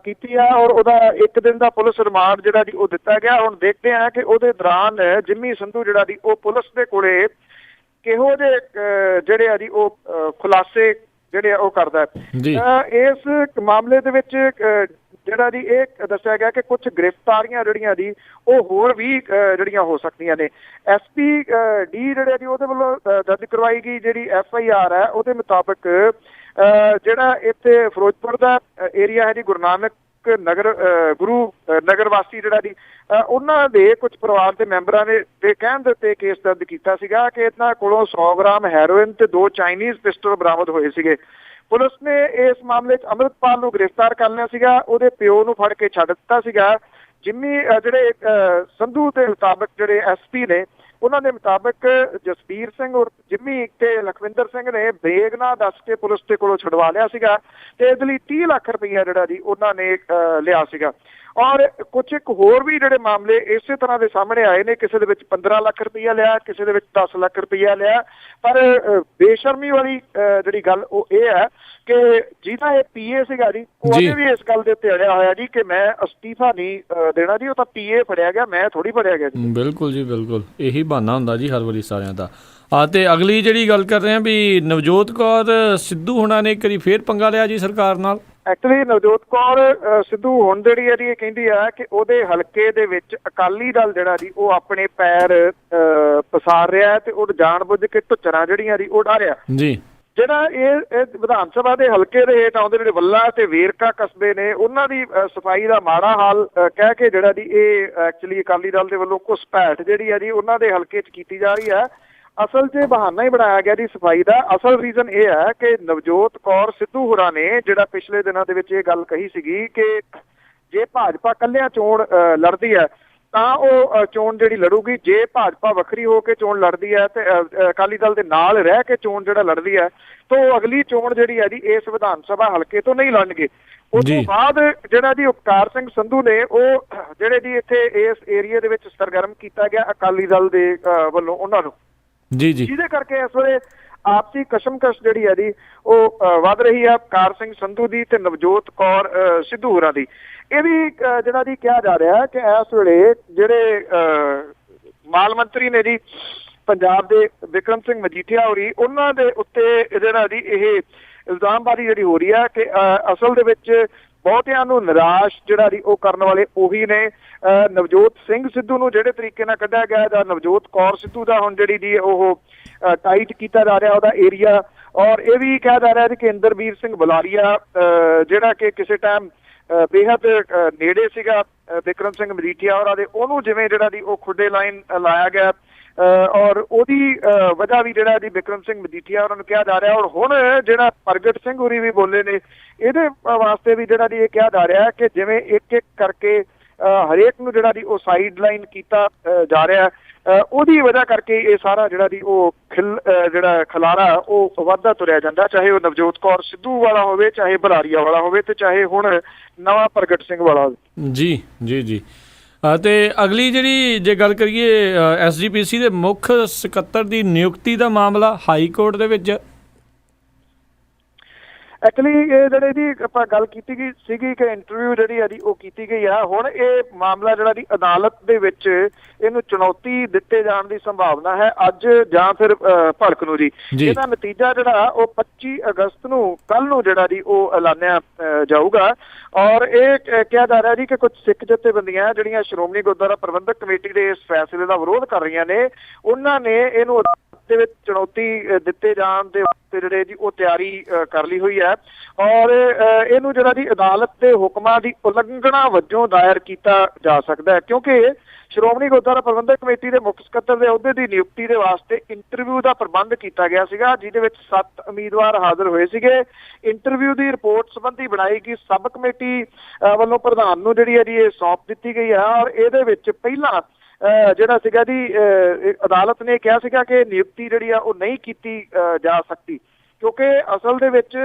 ਕੀਤੀ ਆ ਔਰ ਉਹਦਾ 1 ਦਿਨ ਦਾ ਪੁਲਿਸ ਰਿਮਾਂਡ ਜਿਹੜਾ ਜੀ ਉਹ ਦਿੱਤਾ ਗਿਆ। ਹੁਣ ਦੇਖਦੇ ਆ ਕਿ ਉਹਦੇ ਦੌਰਾਨ ਜਿੰਮੀ ਸੰਧੂ ਜਿਹੜਾ ਜੀ ਉਹ ਪੁਲਿਸ ਦੇ ਕੋਲੇ ਕਿਹੋ ਜਿਹੇ ਜਿਹੜੇ ਆ ਜੀ ਉਹ ਖੁਲਾਸੇ ਜਿਹੜੇ ਆ ਉਹ ਕਰਦਾ। ਇਸ ਮਾਮਲੇ ਦੇ ਵਿੱਚ ਜਿਹੜਾ ਜੀ ਇਹ ਦੱਸਿਆ ਗਿਆ ਕਿ ਕੁਝ ਗ੍ਰਿਫਤਾਰੀਆਂ ਜਿਹੜੀਆਂ ਜੀ ਉਹ ਹੋਰ ਵੀ ਜਿਹੜੀਆਂ ਹੋ ਸਕਦੀਆਂ ਨੇ। SP ਡੀ ਜਿਹੜੇ ਜੀ ਉਹਦੇ ਵੱਲੋਂ ਦਰਜ ਕਰਵਾਈ ਗਈ ਜਿਹੜੀ FIR ਹੈ ਉਹਦੇ ਮੁਤਾਬਕ ਜਿਹੜਾ ਇੱਥੇ ਫਿਰੋਜ਼ਪੁਰ ਦਾ ਏਰੀਆ ਹੈ ਜੀ ਗੁਰੂ ਨਾਨਕ ਗੁਰੂ ਨਗਰ ਵਾਸੀ ਜਿਹੜਾ ਜੀ ਉਹਨਾਂ ਦੇ ਕੁਝ ਪਰਿਵਾਰ ਦੇ ਮੈਂਬਰਾਂ ਨੇ ਦੇ ਕਹਿਣ ਦੇ ਉੱਤੇ ਕੇਸ ਦਰਜ ਕੀਤਾ ਸੀਗਾ ਕਿ ਇਹਨਾਂ ਕੋਲੋਂ 100 ਗ੍ਰਾਮ ਹੈਰੋਇਨ ਤੇ 2 ਚਾਈਨੀਜ਼ ਪਿਸਟਲ ਬਰਾਮਦ ਹੋਏ ਸੀਗੇ। ਪੁਲਿਸ ਨੇ ਇਸ ਮਾਮਲੇ 'ਚ ਅੰਮ੍ਰਿਤਪਾਲ ਨੂੰ ਗ੍ਰਿਫਤਾਰ ਕਰ ਲਿਆ ਸੀਗਾ, ਉਹਦੇ ਪਿਓ ਨੂੰ ਫੜ ਕੇ ਛੱਡ ਦਿੱਤਾ ਸੀਗਾ। ਜਿੰਮੀ ਜਿਹੜੇ ਸੰਧੂ ਦੇ ਮੁਤਾਬਕ ਜਿਹੜੇ SP ਨੇ ਉਹਨਾਂ ਦੇ ਮੁਤਾਬਕ ਜਸਬੀਰ ਸਿੰਘ ਔਰ ਜਿੰਮੀ ਤੇ ਲਖਵਿੰਦਰ ਸਿੰਘ ਨੇ ਬੇਗ ਨਾ ਦੱਸ ਕੇ ਪੁਲਿਸ ਦੇ ਕੋਲੋਂ ਛੁਡਵਾ ਲਿਆ ਸੀਗਾ ਤੇ ਇਹਦੇ ਲਈ 30 ਲੱਖ ਰੁਪਈਆ ਜਿਹੜਾ ਜੀ ਉਹਨਾਂ ਨੇ ਲਿਆ ਸੀਗਾ। ਔਰ ਕੁਝ ਇੱਕ ਹੋਰ ਵੀ ਜਿਹੜੇ ਮਾਮਲੇ ਇਸੇ ਤਰ੍ਹਾਂ ਦੇ ਸਾਹਮਣੇ ਆਏ ਨੇ, ਕਿਸੇ ਦੇ ਵਿੱਚ 15 ਲੱਖ ਰੁਪਈਆ ਲਿਆ, ਕਿਸੇ ਦੇ ਵਿੱਚ 10 ਲੱਖ ਰੁਪਈਆ ਲਿਆ। ਪਰ ਬੇਸ਼ਰਮੀ ਵਾਲੀ ਜਿਹੜੀ ਗੱਲ ਉਹ ਇਹ ਹੈ ਕਿ ਜਿਹਦਾ ਇਹ PA ਸੀਗਾ ਜੀ ਉਹ ਅਜੇ ਵੀ ਇਸ ਗੱਲ ਦੇ ਉੱਤੇ ਅੜਿਆ ਹੋਇਆ ਜੀ ਕਿ ਮੈਂ ਅਸਤੀਫਾ ਨਹੀਂ ਦੇਣਾ ਜੀ, ਉਹ ਤਾਂ PA ਫੜਿਆ ਗਿਆ, ਮੈਂ ਥੋੜੀ ਫੜਿਆ ਗਿਆ ਜੀ। ਬਿਲਕੁਲ ਜੀ ਬਿਲਕੁਲ, ਇਹੀ ਬਹਾਨਾ ਹੁੰਦਾ ਜੀ ਹਰ ਵਾਰੀ ਸਾਰਿਆਂ ਦਾ। ਤੇ ਅਗਲੀ ਜਿਹੜੀ ਗੱਲ ਕਰ ਰਹੇ ਹਾਂ ਵੀ ਨਵਜੋਤ ਕੌਰ ਸਿੱਧੂ ਹੁਣਾਂ ਨੇ ਇੱਕ ਵਾਰੀ ਫੇਰ ਪੰਗਾ ਲਿਆ ਜੀ ਸਰਕਾਰ ਨਾਲ। ਐਕਚੁਅਲੀ ਨਵਜੋਤ ਕੌਰ ਸਿੱਧੂ ਹੁਣ ਜਿਹੜੀ ਹੈ ਜੀ ਇਹ ਕਹਿੰਦੀ ਆ ਕਿ ਉਹਦੇ ਹਲਕੇ ਦੇ ਵਿੱਚ ਅਕਾਲੀ ਦਲ ਜਿਹੜਾ ਜੀ ਉਹ ਆਪਣੇ ਪੈਰ ਪਸਾਰ ਰਿਹਾ ਤੇ ਉਹ ਜਾਣਬੁੱਝ ਕੇ ਢੁੱਚਰਾਂ ਜਿਹੜੀਆਂ ਜੀ ਉਹ ਡਾ ਰਿਹਾ ਜੀ। ਜਿਹੜਾ ਇਹ ਵਿਧਾਨ ਸਭਾ ਦੇ ਹਲਕੇ ਦੇ ਹੇਠ ਆਉਂਦੇ ਜਿਹੜੇ ਵੱਲਾ ਤੇ ਵੇਰਕਾ ਕਸਬੇ ਨੇ ਉਹਨਾਂ ਦੀ ਸਫਾਈ ਦਾ ਮਾੜਾ ਹਾਲ ਕਹਿ ਕੇ ਜਿਹੜਾ ਜੀ ਇਹ ਐਕਚੁਅਲੀ ਅਕਾਲੀ ਦਲ ਦੇ ਵੱਲੋਂ ਘੁਸਪੈਠ ਜਿਹੜੀ ਹੈ ਜੀ ਉਹਨਾਂ ਦੇ ਹਲਕੇ 'ਚ ਕੀਤੀ ਜਾ ਰਹੀ ਹੈ। ਅਸਲ 'ਚ ਬਹਾਨਾ ਹੀ ਬਣਾਇਆ ਗਿਆ ਜੀ ਸਫਾਈ ਦਾ। ਅਸਲ ਰੀਜ਼ਨ ਇਹ ਹੈ ਕਿ ਨਵਜੋਤ ਕੌਰ ਸਿੱਧੂ ਹੋਰਾਂ ਨੇ ਜਿਹੜਾ ਪਿਛਲੇ ਦਿਨਾਂ ਦੇ ਵਿੱਚ ਇਹ ਗੱਲ ਕਹੀ ਸੀਗੀ ਕਿ ਜੇ ਭਾਜਪਾ ਇਕੱਲਿਆਂ ਚੋਣ ਲੜਦੀ ਹੈ ਤਾਂ ਉਹ ਚੋਣ ਜਿਹੜੀ ਲੜੂਗੀ, ਜੇ ਭਾਜਪਾ ਵੱਖਰੀ ਹੋ ਕੇ ਚੋਣ ਲੜਦੀ ਹੈ ਤੇ ਅਕਾਲੀ ਦਲ ਦੇ ਨਾਲ ਰਹਿ ਕੇ ਚੋਣ ਜਿਹੜਾ ਲੜਦੀ ਹੈ ਤਾਂ ਉਹ ਅਗਲੀ ਚੋਣ ਜਿਹੜੀ ਹੈ ਜੀ ਇਸ ਵਿਧਾਨ ਸਭਾ ਹਲਕੇ ਤੋਂ ਨਹੀਂ ਲੜਨਗੇ। ਉਸ ਤੋਂ ਬਾਅਦ ਜਿਹੜਾ ਜੀ ਉਪਕਾਰ ਸਿੰਘ ਸੰਧੂ ਨੇ ਉਹ ਜਿਹੜੇ ਜੀ ਇੱਥੇ ਇਸ ਏਰੀਏ ਦੇ ਵਿੱਚ ਸਰਗਰਮ ਕੀਤਾ ਗਿਆ ਅਕਾਲੀ ਦਲ ਦੇ ਵੱਲੋਂ ਉਹਨਾਂ ਨੂੰ ਜੀ ਜੀ ਜਿਹਦੇ ਕਰਕੇ ਇਸ ਵੇਲੇ ਆਪਸੀ ਕਸ਼ਮਕਸ਼ ਜਿਹੜੀ ਹੈ ਜੀ ਉਹ ਵੱਧ ਰਹੀ ਹੈ ਕਾਰ ਸਿੰਘ ਸੰਧੂ ਦੀ ਤੇ ਨਵਜੋਤ ਕੌਰ ਸਿੱਧੂ ਹੋਰਾਂ ਦੀ। ਇਹ ਵੀ ਜਿਹੜਾ ਜੀ ਕਿਹਾ ਜਾ ਰਿਹਾ ਕਿ ਇਸ ਵੇਲੇ ਜਿਹੜੇ ਮਾਲ ਮੰਤਰੀ ਨੇ ਜੀ ਪੰਜਾਬ ਦੇ ਵਿਕਰਮ ਸਿੰਘ ਮਜੀਠੀਆ ਹੋਰੀ, ਉਹਨਾਂ ਦੇ ਉੱਤੇ ਜਿਹੜਾ ਜੀ ਇਹ ਇਲਜ਼ਾਮਬਾਜ਼ੀ ਜਿਹੜੀ ਹੋ ਰਹੀ ਹੈ ਕਿ ਅਸਲ ਦੇ ਵਿੱਚ ਬਹੁਤਿਆਂ ਨੂੰ ਨਿਰਾਸ਼ ਜਿਹੜਾ ਜੀ ਉਹ ਕਰਨ ਵਾਲੇ ਉਹੀ ਨੇ। ਨਵਜੋਤ ਸਿੰਘ ਸਿੱਧੂ ਨੂੰ ਜਿਹੜੇ ਤਰੀਕੇ ਨਾਲ ਕੱਢਿਆ ਗਿਆ ਜਾਂ ਨਵਜੋਤ ਕੌਰ ਸਿੱਧੂ ਦਾ ਹੁਣ ਜਿਹੜੀ ਜੀ ਉਹ ਟਾਈਟ ਕੀਤਾ ਜਾ ਰਿਹਾ ਉਹਦਾ ਏਰੀਆ, ਔਰ ਇਹ ਵੀ ਕਿਹਾ ਜਾ ਰਿਹਾ ਜੀ ਕਿ ਇੰਦਰਬੀਰ ਸਿੰਘ ਬੁਲਾਰੀਆ ਜਿਹੜਾ ਕਿ ਕਿਸੇ ਟਾਈਮ ਬੇਹੱਦ ਨੇੜੇ ਸੀਗਾ ਵਿਕਰਮ ਸਿੰਘ ਮਜੀਠੀਆ ਹੋਰਾਂ ਦੇ, ਉਹਨੂੰ ਜਿਵੇਂ ਜਿਹੜਾ ਜੀ ਉਹ ਖੁੱਡੇ ਲਾਈਨ ਲਾਇਆ ਗਿਆ ਔਰ ਉਹਦੀ ਵਜ੍ਹਾ ਵੀ ਜਿਹੜਾ ਜੀ ਵਿਕਰਮ ਸਿੰਘ ਮਜੀਠੀਆ ਉਹਨਾਂ ਨੂੰ ਕਿਹਾ ਜਾ ਰਿਹਾ। ਔਰ ਹੁਣ ਜਿਹੜਾ ਪ੍ਰਗਟ ਸਿੰਘ ਹੋਰੀ ਵੀ ਬੋਲੇ ਨੇ, ਇਹਦੇ ਵਾਸਤੇ ਵੀ ਜਿਹੜਾ ਜੀ ਇਹ ਕਿਹਾ ਜਾ ਰਿਹਾ ਕਿ ਜਿਵੇਂ ਇੱਕ ਇੱਕ ਕਰਕੇ ਹਰੇਕ ਨੂੰ ਜਿਹੜਾ ਜੀ ਉਹ ਸਾਈਡ ਲਾਈਨ ਕੀਤਾ ਜਾ ਰਿਹਾ, ਉਹਦੀ ਵਜ੍ਹਾ ਕਰਕੇ ਇਹ ਸਾਰਾ ਜਿਹੜਾ ਜੀ ਉਹ ਜਿਹੜਾ ਖਲਾਰਾ ਉਹ ਵੱਧਦਾ ਤੁਰਿਆ ਜਾਂਦਾ, ਚਾਹੇ ਉਹ ਨਵਜੋਤ ਕੌਰ ਸਿੱਧੂ ਵਾਲਾ ਹੋਵੇ, ਚਾਹੇ ਬੁਲਾਰੀਆ ਵਾਲਾ ਹੋਵੇ, ਤੇ ਚਾਹੇ ਹੁਣ ਨਵਾਂ ਪ੍ਰਗਟ ਸਿੰਘ ਵਾਲਾ ਹੋਵੇ। ਜੀ ਜੀ ਜੀ ਅਤੇ ਅਗਲੀ ਜਿਹੜੀ ਜੇ ਗੱਲ ਕਰੀਏ SGPC ਦੇ ਮੁੱਖ ਸਕੱਤਰ ਦੀ ਨਿਯੁਕਤੀ ਦਾ ਮਾਮਲਾ ਹਾਈ ਕੋਰਟ ਦੇ ਵਿੱਚ। ਐਕਚੁਅਲੀ ਇਹ ਜਿਹੜੇ ਜੀ ਆਪਾਂ ਗੱਲ ਕੀਤੀ ਗਈ ਸੀਗੀ ਕਿ ਇੰਟਰਵਿਊ ਜਿਹੜੀ ਹੈ ਜੀ ਉਹ ਕੀਤੀ ਗਈ ਆ, ਹੁਣ ਇਹ ਮਾਮਲਾ ਜਿਹੜਾ ਜੀ ਅਦਾਲਤ ਦੇ ਵਿੱਚ ਇਹਨੂੰ ਚੁਣੌਤੀ ਦਿੱਤੇ ਜਾਣ ਦੀ ਸੰਭਾਵਨਾ ਹੈ ਅੱਜ ਜਾਂ ਫਿਰ ਭਲਕ ਨੂੰ ਜੀ। ਇਹਦਾ ਨਤੀਜਾ ਜਿਹੜਾ ਉਹ 25 ਅਗਸਤ ਨੂੰ ਕੱਲ ਨੂੰ ਜਿਹੜਾ ਜੀ ਉਹ ਐਲਾਨਿਆ ਜਾਊਗਾ। ਔਰ ਇਹ ਕਿਹਾ ਜਾ ਰਿਹਾ ਜੀ ਕਿ ਕੁਝ ਸਿੱਖ ਜਥੇਬੰਦੀਆਂ ਜਿਹੜੀਆਂ ਸ਼੍ਰੋਮਣੀ ਗੁਰਦੁਆਰਾ ਪ੍ਰਬੰਧਕ ਕਮੇਟੀ ਦੇ ਇਸ ਫੈਸਲੇ ਦਾ ਵਿਰੋਧ ਕਰ ਰਹੀਆਂ ਨੇ, ਉਹਨਾਂ ਨੇ ਇਹਨੂੰ ਦੇ ਵਿੱਚ ਚੁਣੌਤੀ ਦਿੱਤੇ ਜਾਣ ਦੇ ਵਾਸਤੇ ਜਿਹੜੇ ਜੀ ਉਹ ਤਿਆਰੀ ਕਰ ਲਈ ਹੋਈ ਹੈ। ਔਰ ਇਹਨੂੰ ਜਿਹੜਾ ਜੀ ਅਦਾਲਤ ਦੇ ਹੁਕਮਾਂ ਦੀ ਉਲੰਘਣਾ ਵਜੋਂ ਦਾਇਰ ਕੀਤਾ ਜਾ ਸਕਦਾ ਹੈ, ਕਿਉਂਕਿ ਸ਼੍ਰੋਮਣੀ ਗੁਰਦੁਆਰਾ ਪ੍ਰਬੰਧਕ ਕਮੇਟੀ ਦੇ ਮੁੱਖ ਸਕੱਤਰ ਦੇ ਅਹੁਦੇ ਦੀ ਨਿਯੁਕਤੀ ਦੇ ਵਾਸਤੇ ਇੰਟਰਵਿਊ ਦਾ ਪ੍ਰਬੰਧ ਕੀਤਾ ਗਿਆ ਸੀਗਾ, ਜਿਹਦੇ ਵਿੱਚ 7 ਉਮੀਦਵਾਰ ਹਾਜ਼ਰ ਹੋਏ ਸੀਗੇ। ਇੰਟਰਵਿਊ ਦੀ ਰਿਪੋਰਟ ਸੰਬੰਧੀ ਬਣਾਈ ਗਈ ਸਬ ਕਮੇਟੀ ਵੱਲੋਂ ਪ੍ਰਧਾਨ ਨੂੰ ਜਿਹੜੀ ਹੈ ਜੀ ਇਹ ਸੌਂਪ ਦਿੱਤੀ ਗਈ ਹੈ। ਔਰ ਇਹਦੇ ਵਿੱਚ ਪਹਿਲਾਂ ਜਿਹੜਾ ਸੀਗਾ ਜੀ ਅਦਾਲਤ ਨੇ ਕਿਹਾ ਸੀਗਾ ਕਿ ਨਿਯੁਕਤੀ ਜਿਹੜੀ ਆ ਉਹ ਨਹੀਂ ਕੀਤੀ ਜਾ ਸਕਦੀ, ਕਿਉਂਕਿ ਅਸਲ ਦੇ ਵਿੱਚ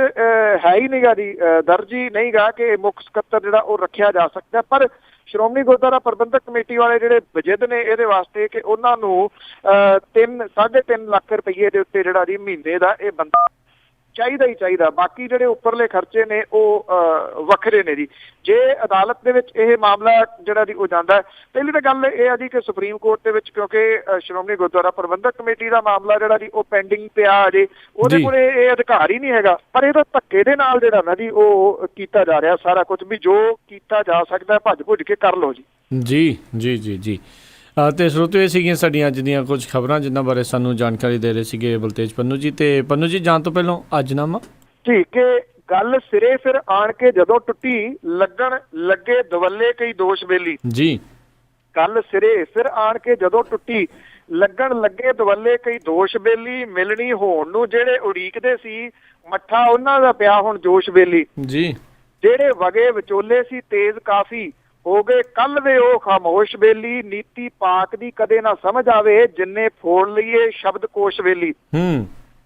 ਹੈ ਹੀ ਨਹੀਂਗਾ ਜੀ, ਦਰਜ ਹੀ ਨਹੀਂਗਾ ਕਿ ਮੁੱਖ ਸਕੱਤਰ ਜਿਹੜਾ ਉਹ ਰੱਖਿਆ ਜਾ ਸਕਦਾ। ਪਰ ਸ਼੍ਰੋਮਣੀ ਗੁਰਦੁਆਰਾ ਪ੍ਰਬੰਧਕ ਕਮੇਟੀ ਵਾਲੇ ਜਿਹੜੇ ਵਜਿਦ ਨੇ ਇਹਦੇ ਵਾਸਤੇ ਕਿ ਉਹਨਾਂ ਨੂੰ 3.5 ਲੱਖ ਰੁਪਏ ਦੇ ਉੱਤੇ ਜਿਹੜਾ ਜੀ ਮਹੀਨੇ ਦਾ ਇਹ ਬੰਦਾ ਚਾਹੀਦਾ ਹੀ ਚਾਹੀਦਾ, ਬਾਕੀ ਜਿਹੜੇ ਉੱਪਰਲੇ ਖਰਚੇ ਨੇ ਉਹ ਵੱਖਰੇ ਨੇ ਜੀ। ਜੇ ਅਦਾਲਤ ਦੇ ਵਿੱਚ ਇਹ ਮਾਮਲਾ ਜਿਹੜਾ ਜੀ ਉਹ ਜਾਂਦਾ, ਪਹਿਲੀ ਤਾਂ ਗੱਲ ਇਹ ਆ ਜੀ ਕਿ ਸੁਪਰੀਮ ਕੋਰਟ ਦੇ ਵਿੱਚ, ਕਿਉਂਕਿ ਸ਼੍ਰੋਮਣੀ ਗੁਰਦੁਆਰਾ ਪ੍ਰਬੰਧਕ ਕਮੇਟੀ ਦਾ ਮਾਮਲਾ ਜਿਹੜਾ ਜੀ ਉਹ ਪੈਂਡਿੰਗ ਪਿਆ ਅਜੇ, ਉਹਦੇ ਕੋਲੇ ਇਹ ਅਧਿਕਾਰ ਹੀ ਨਹੀਂ ਹੈਗਾ। ਪਰ ਇਹਦਾ ਧੱਕੇ ਦੇ ਨਾਲ ਜਿਹੜਾ ਨਾ ਜੀ ਉਹ ਕੀਤਾ ਜਾ ਰਿਹਾ ਸਾਰਾ ਕੁਝ, ਵੀ ਜੋ ਕੀਤਾ ਜਾ ਸਕਦਾ ਭੱਜ ਭੁੱਜ ਕੇ ਕਰ ਲਓ ਜੀ। ਜੀ ਜੀ ਜੀ ਜੀ ਅਤੇ ਸਰੋਤਿਓ ਇਹ ਸੀਗੀਆਂ ਸਾਡੀਆਂ ਅੱਜ ਦੀਆਂ ਕੁਝ ਖਬਰਾਂ ਜਿਨ੍ਹਾਂ ਬਾਰੇ ਸਾਨੂੰ ਜਾਣਕਾਰੀ ਦੇ ਰਹੇ ਸੀਗੇ ਬਲਤੇਜ ਪੰਨੂ ਜੀ। ਤੇ ਪੰਨੂ ਜੀ ਜਾਣ ਤੋਂ ਪਹਿਲਾਂ ਅੱਜਨਾਮਾ ਜੀ ਕਿ ਗੱਲ ਸਿਰੇ ਫਿਰ ਆਣ ਕੇ ਜਦੋਂ ਟੁੱਟੀ ਲੱਗਣ ਲੱਗੇ ਦਵੱਲੇ ਕਈ ਦੋਸ਼ ਬੇਲੀ। ਜੀ ਗੱਲ ਸਿਰੇ ਫਿਰ ਆਣ ਕੇ ਜਦੋਂ ਟੁੱਟੀ ਲੱਗਣ ਲੱਗੇ ਦਵੱਲੇ ਕਈ ਦੋਸ਼ ਬੇਲੀ, ਮਿਲਣੀ ਹੋਣ ਨੂੰ ਜਿਹੜੇ ਉਡੀਕਦੇ ਸੀ ਮੱਠਾ ਉਹਨਾਂ ਦਾ ਪਿਆ ਹੁਣ ਜੋਸ਼ ਬੇਲੀ। ਜੀ ਜਿਹੜੇ ਵਗੇ ਵਿਚੋਲੇ ਸੀ ਤੇਜ਼ ਕਾਫੀ ਹੋ ਗਏ ਕੱਲ ਵੇ ਉਹ ਖਾਮੋਸ਼ ਬੇਲੀ, ਨੀਤੀ ਪਾਕ ਦੀ ਕਦੇ ਨਾ ਸਮਝ ਆਵੇ ਜਿੰਨੇ ਫੋੜ ਲਈਏ ਸ਼ਬਦ ਕੋਸ਼ ਵੇਲੀ।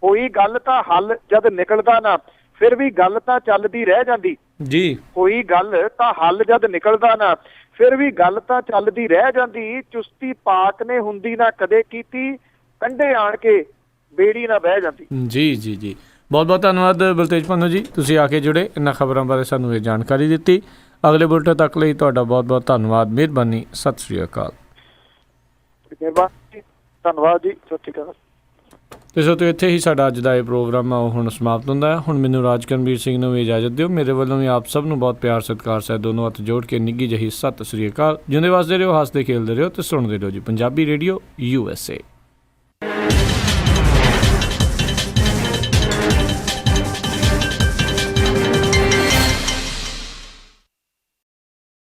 ਹੋਈ ਗੱਲ ਤਾਂ ਹੱਲ ਜਦ ਨਿਕਲਦਾ ਨਾ ਫਿਰ ਵੀ ਗੱਲ ਤਾਂ ਚੱਲਦੀ ਰਹਿ ਜਾਂਦੀ। ਜੀ ਹੋਈ ਗੱਲ ਤਾਂ ਹੱਲ ਜਦ ਨਿਕਲਦਾ ਨਾ ਫਿਰ ਵੀ ਗੱਲ ਤਾਂ ਚੱਲਦੀ ਰਹਿ ਜਾਂਦੀ। ਚੁਸਤੀ ਪਾਕ ਨੇ ਹੁੰਦੀ ਨਾ ਕਦੇ ਕੀਤੀ, ਕੰਢੇ ਆਣ ਕੇ ਬੇੜੀ ਨਾ ਬਹਿ ਜਾਂਦੀ। ਜੀ ਜੀ ਜੀ ਬਹੁਤ ਬਹੁਤ ਧੰਨਵਾਦ ਬਲਤੇਜ ਪੰਨੂ ਜੀ, ਤੁਸੀਂ ਆ ਕੇ ਜੁੜੇ, ਇਹਨਾਂ ਖਬਰਾਂ ਬਾਰੇ ਸਾਨੂੰ ਇਹ ਜਾਣਕਾਰੀ ਦਿੱਤੀ। ਅਗਲੇ ਬੁਲਟਨ ਤੱਕ ਲਈ ਤੁਹਾਡਾ ਬਹੁਤ ਬਹੁਤ ਧੰਨਵਾਦ, ਮਿਹਰਬਾਨੀ, ਸਤਿ ਸ਼੍ਰੀ ਅਕਾਲ। ਮਿਹਰਬਾਨੀ, ਧੰਨਵਾਦ ਜੀ, ਸਤਿ ਸ਼੍ਰੀ ਅਕਾਲ। ਤੇ ਸੋ ਇੱਥੇ ਹੀ ਸਾਡਾ ਅੱਜ ਦਾ ਇਹ ਪ੍ਰੋਗਰਾਮ ਆ ਉਹ ਹੁਣ ਸਮਾਪਤ ਹੁੰਦਾ ਹੈ। ਹੁਣ ਮੈਨੂੰ ਰਾਜਕਰਮਵੀਰ ਸਿੰਘ ਨੂੰ ਵੀ ਇਜਾਜ਼ਤ ਦਿਓ। ਮੇਰੇ ਵੱਲੋਂ ਵੀ ਆਪ ਸਭ ਨੂੰ ਬਹੁਤ ਪਿਆਰ ਸਤਿਕਾਰ ਸਹਿਤ ਦੋਨੋਂ ਹੱਥ ਜੋੜ ਕੇ ਨਿੱਘੀ ਜਿਹੀ ਸਤਿ ਸ਼੍ਰੀ ਅਕਾਲ। ਜਿਉਂਦੇ ਵਸਦੇ ਰਹੋ, ਹੱਸਦੇ ਖੇਲਦੇ ਰਹੋ ਤੇ ਸੁਣਦੇ ਰਹੋ ਜੀ ਪੰਜਾਬੀ ਰੇਡੀਓ USA।